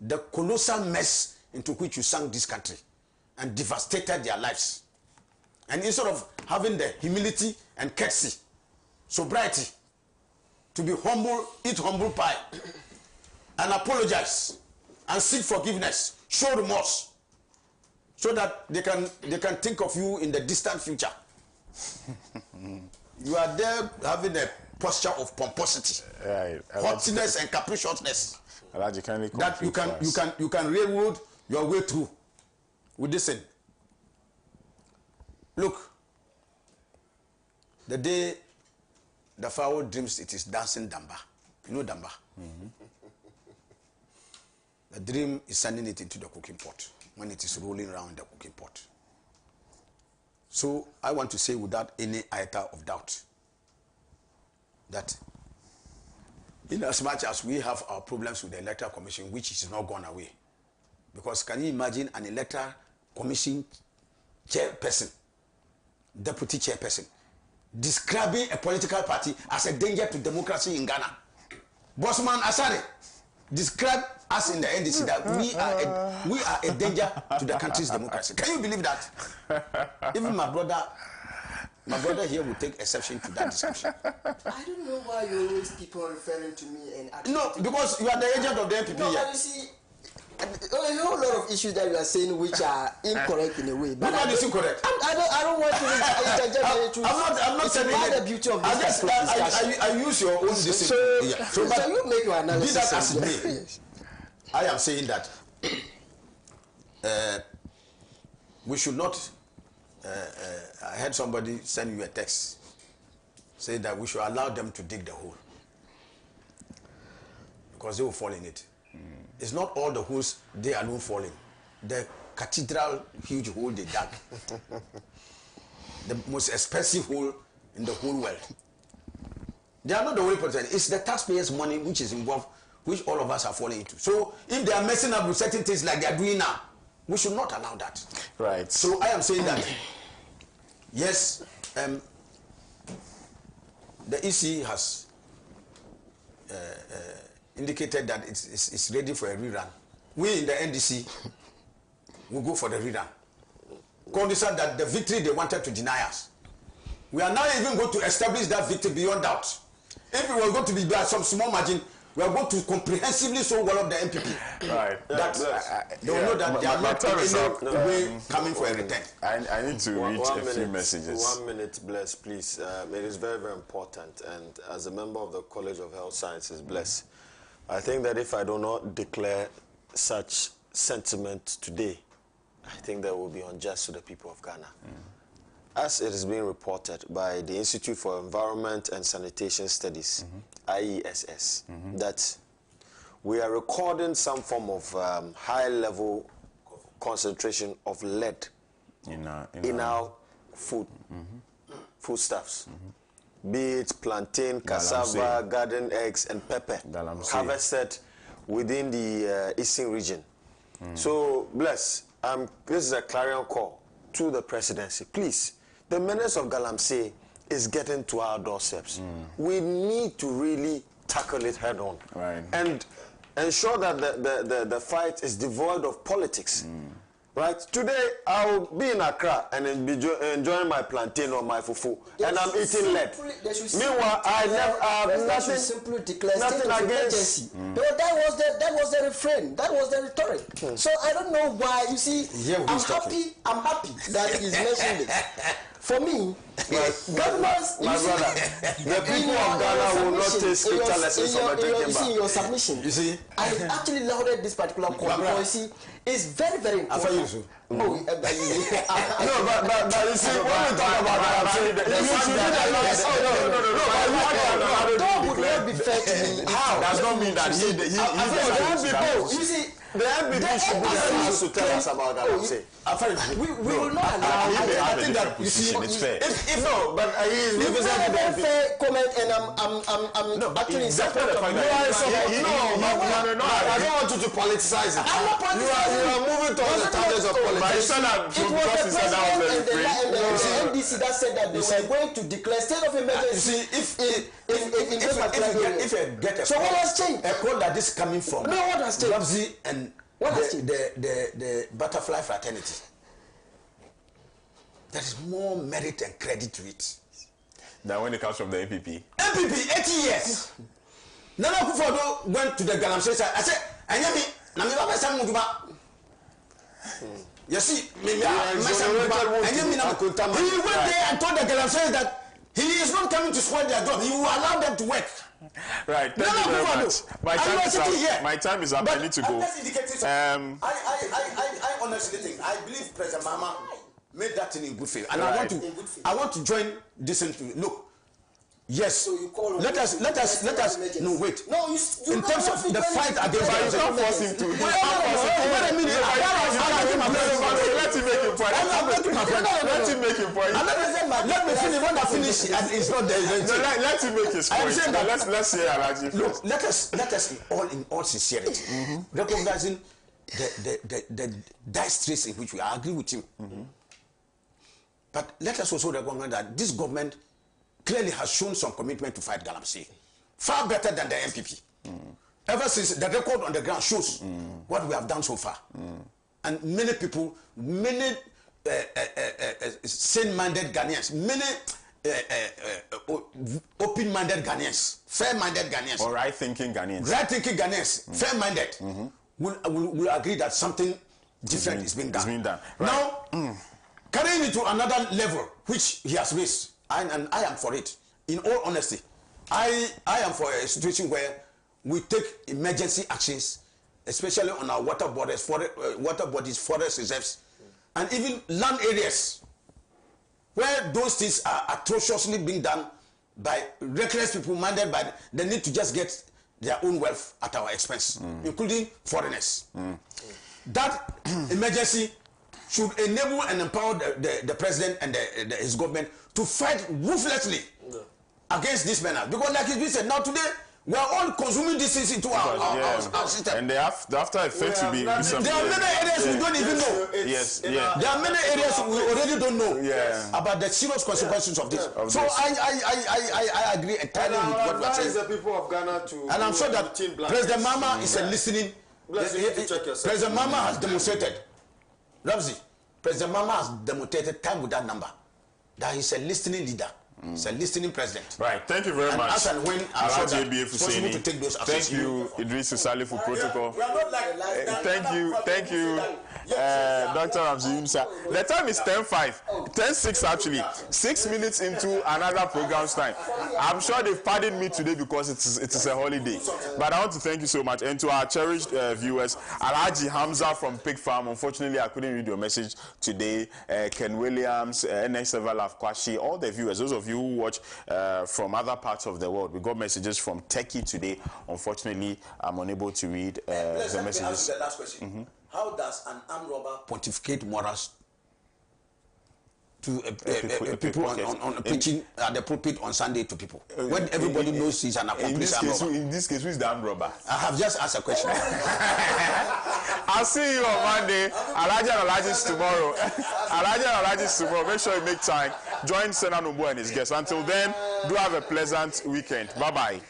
the colossal mess into which you sank this country and devastated their lives. And instead of having the humility and courtesy, sobriety, to be humble, eat humble pie, and apologize, and seek forgiveness, show remorse, so that they can think of you in the distant future. You are there having a posture of pomposity, haughtiness and capriciousness that you can railroad your way through with this thing. Look, the day the fowl dreams it is dancing damba. You know damba? Mm-hmm. The dream is sending it into the cooking pot when it is rolling around the cooking pot. So I want to say without any iota of doubt that in as much as we have our problems with the Electoral Commission, which is not gone away, because can you imagine an Electoral Commission chairperson, deputy chairperson, describing a political party as a danger to democracy in Ghana? Bossman Asare described us in the NDC that we are a danger to the country's democracy. Can you believe that? Even my brother here will take exception to that discussion. I don't know why you always keep on referring to me and no, because you are the agent of the NPP no, here. But you see, a whole lot of issues that you are saying which are incorrect in a way. But what is incorrect? I don't want to interject. I'm not saying that. The beauty of this discussion. I use your own decision. So you make your analysis. Be that as it may, yes. I am saying that we should not. I heard somebody send you a text saying that we should allow them to dig the hole because they will fall in it. It's not all the holes they alone falling. The cathedral huge hole they dug, the most expensive hole in the whole world. They are not the only person. It's the taxpayers' money which is involved, which all of us are falling into. So if they are messing up with certain things like they are doing now, we should not allow that. Right. So I am saying that yes, the EC has indicated that it's ready for a rerun. We in the NDC will go for the rerun. Cognizant that the victory they wanted to deny us. We are now even going to establish that victory beyond doubt. If it was going to be by some small margin, we are going to comprehensively so well up the MPP. Right. That they will know that they are not in any way coming for a return. I need to read a few messages. 1 minute, Bless, please. It is very, very important. And as a member of the College of Health Sciences, Bless, I think that if I do not declare such sentiment today, I think that will be unjust to the people of Ghana. As it is being reported by the Institute for Environment and Sanitation Studies, IESS, that we are recording some form of high-level concentration of lead in our food, foodstuffs. Be it plantain, cassava, garden eggs, and pepper harvested within the eastern region. So, Bless, this is a clarion call to the presidency. Please, the menace of Galamsey is getting to our doorsteps. We need to really tackle it head on and ensure that the fight is devoid of politics. Right? Today, I'll be in Accra and be enjoying my plantain or my fufu, and I'm eating lead. Meanwhile, I have nothing against. But that was the refrain. That was the rhetoric. So I don't know why. You see, I'm happy that he's mentioning this. For me, Governors, my brother, the people of Ghana will not take scripture lessons from a drinking bar. In your submission, You see, I actually lauded this particular call because you see, it's very, very important. No, but you see, when we talk about that, God would not be fair to me. How? Does not mean that he you see, the MPP should be the ones to tell us about that. We will not allow. I think that you see, it's fair. If no, but he is representing the MPP. Fair comment, and I'm actually exactly the fact that I don't want you to politicize it. I'm not politicizing. You are moving towards the standards of politics. It was the president and the NDC that said that they were going to declare state of emergency. If you get a so what has changed? A call that is coming from no, what has changed? Ramsey and the butterfly fraternity, there is more merit and credit to it than when it comes from the MPP. MPP 80 years. Nana Akufo-Addo went to the Galamsey. I said, "Anyami, na me ba besa mu duba." You see, he went there and told the Galamsey that he is not coming to spoil their job. He will allow them to work. Right. Thank you very much. My time is up. I need to go. I honestly think I believe President Mama made that thing in good faith, and right. I want to join this into look. Yes. So you call let us no wait. No, you in terms of the fight against but you can't force him to. Let him make a point. Let him make a point. Let me finish. When I finish, and it's not there. Let him make his point. Let's hear Alhaji. Look, let us in all sincerity recognizing the dire straits in which we are. I agree with him. But let us also recognize that this government clearly has shown some commitment to fight Galamsey, far better than the MPP. Ever since the record on the ground shows what we have done so far, and many people, many sane-minded Ghanaians, many open-minded Ghanaians, fair-minded Ghanaians, or right-thinking Ghanaians, fair-minded, will agree that something different is being done. Right. Now, carrying it to another level, which he has raised. And I am for it. In all honesty, I am for a situation where we take emergency actions, especially on our water bodies, forest reserves, and even land areas, where those things are atrociously being done by reckless people minded by the need to just get their own wealth at our expense, including foreigners. That emergency should enable and empower the president and his government to fight ruthlessly against this menace. Because like it's been said, now today, we are all consuming this things into our system. And the after effects will be... There are many areas we don't even know. Yes, There are many areas we already don't know about the serious consequences of this. So I agree entirely with what you are saying. The people of Ghana to and I'm sure that President Mama is listening. President Mama has demonstrated, Ramsey, President Mama has demonstrated time without number that he's a listening leader. He's a listening president. Right. Thank you very much. As and when I'm sure that it's possible to take those actions. Thank you, Idris Sali, for protocol. We are not like Thank you, Dr. Ramsey Yunsa. The time is 10:05, 10:06 actually. 6 minutes into another program's time. I'm sure they've pardoned me today because it is a holiday. But I want to thank you so much. And to our cherished viewers, Alhaji Hamza from Pig Farm. Unfortunately, I couldn't read your message today. Ken Williams, NX7 Kwashi, all the viewers, those of you who watch from other parts of the world. We got messages from Turkey today. Unfortunately, I'm unable to read the messages. Let me ask you the last question. How does an armed robber pontificate morals to people on preaching at the pulpit on Sunday to people when everybody knows he's an accomplice armed robber? In this case, who is the armed robber? I have just asked a question. I'll see you on Monday. Alhaji and Alhaji's tomorrow. Alhaji and Alhaji's tomorrow. Make sure you make time. Join Sena Numbo and his guests. Until then, do have a pleasant weekend. Bye-bye.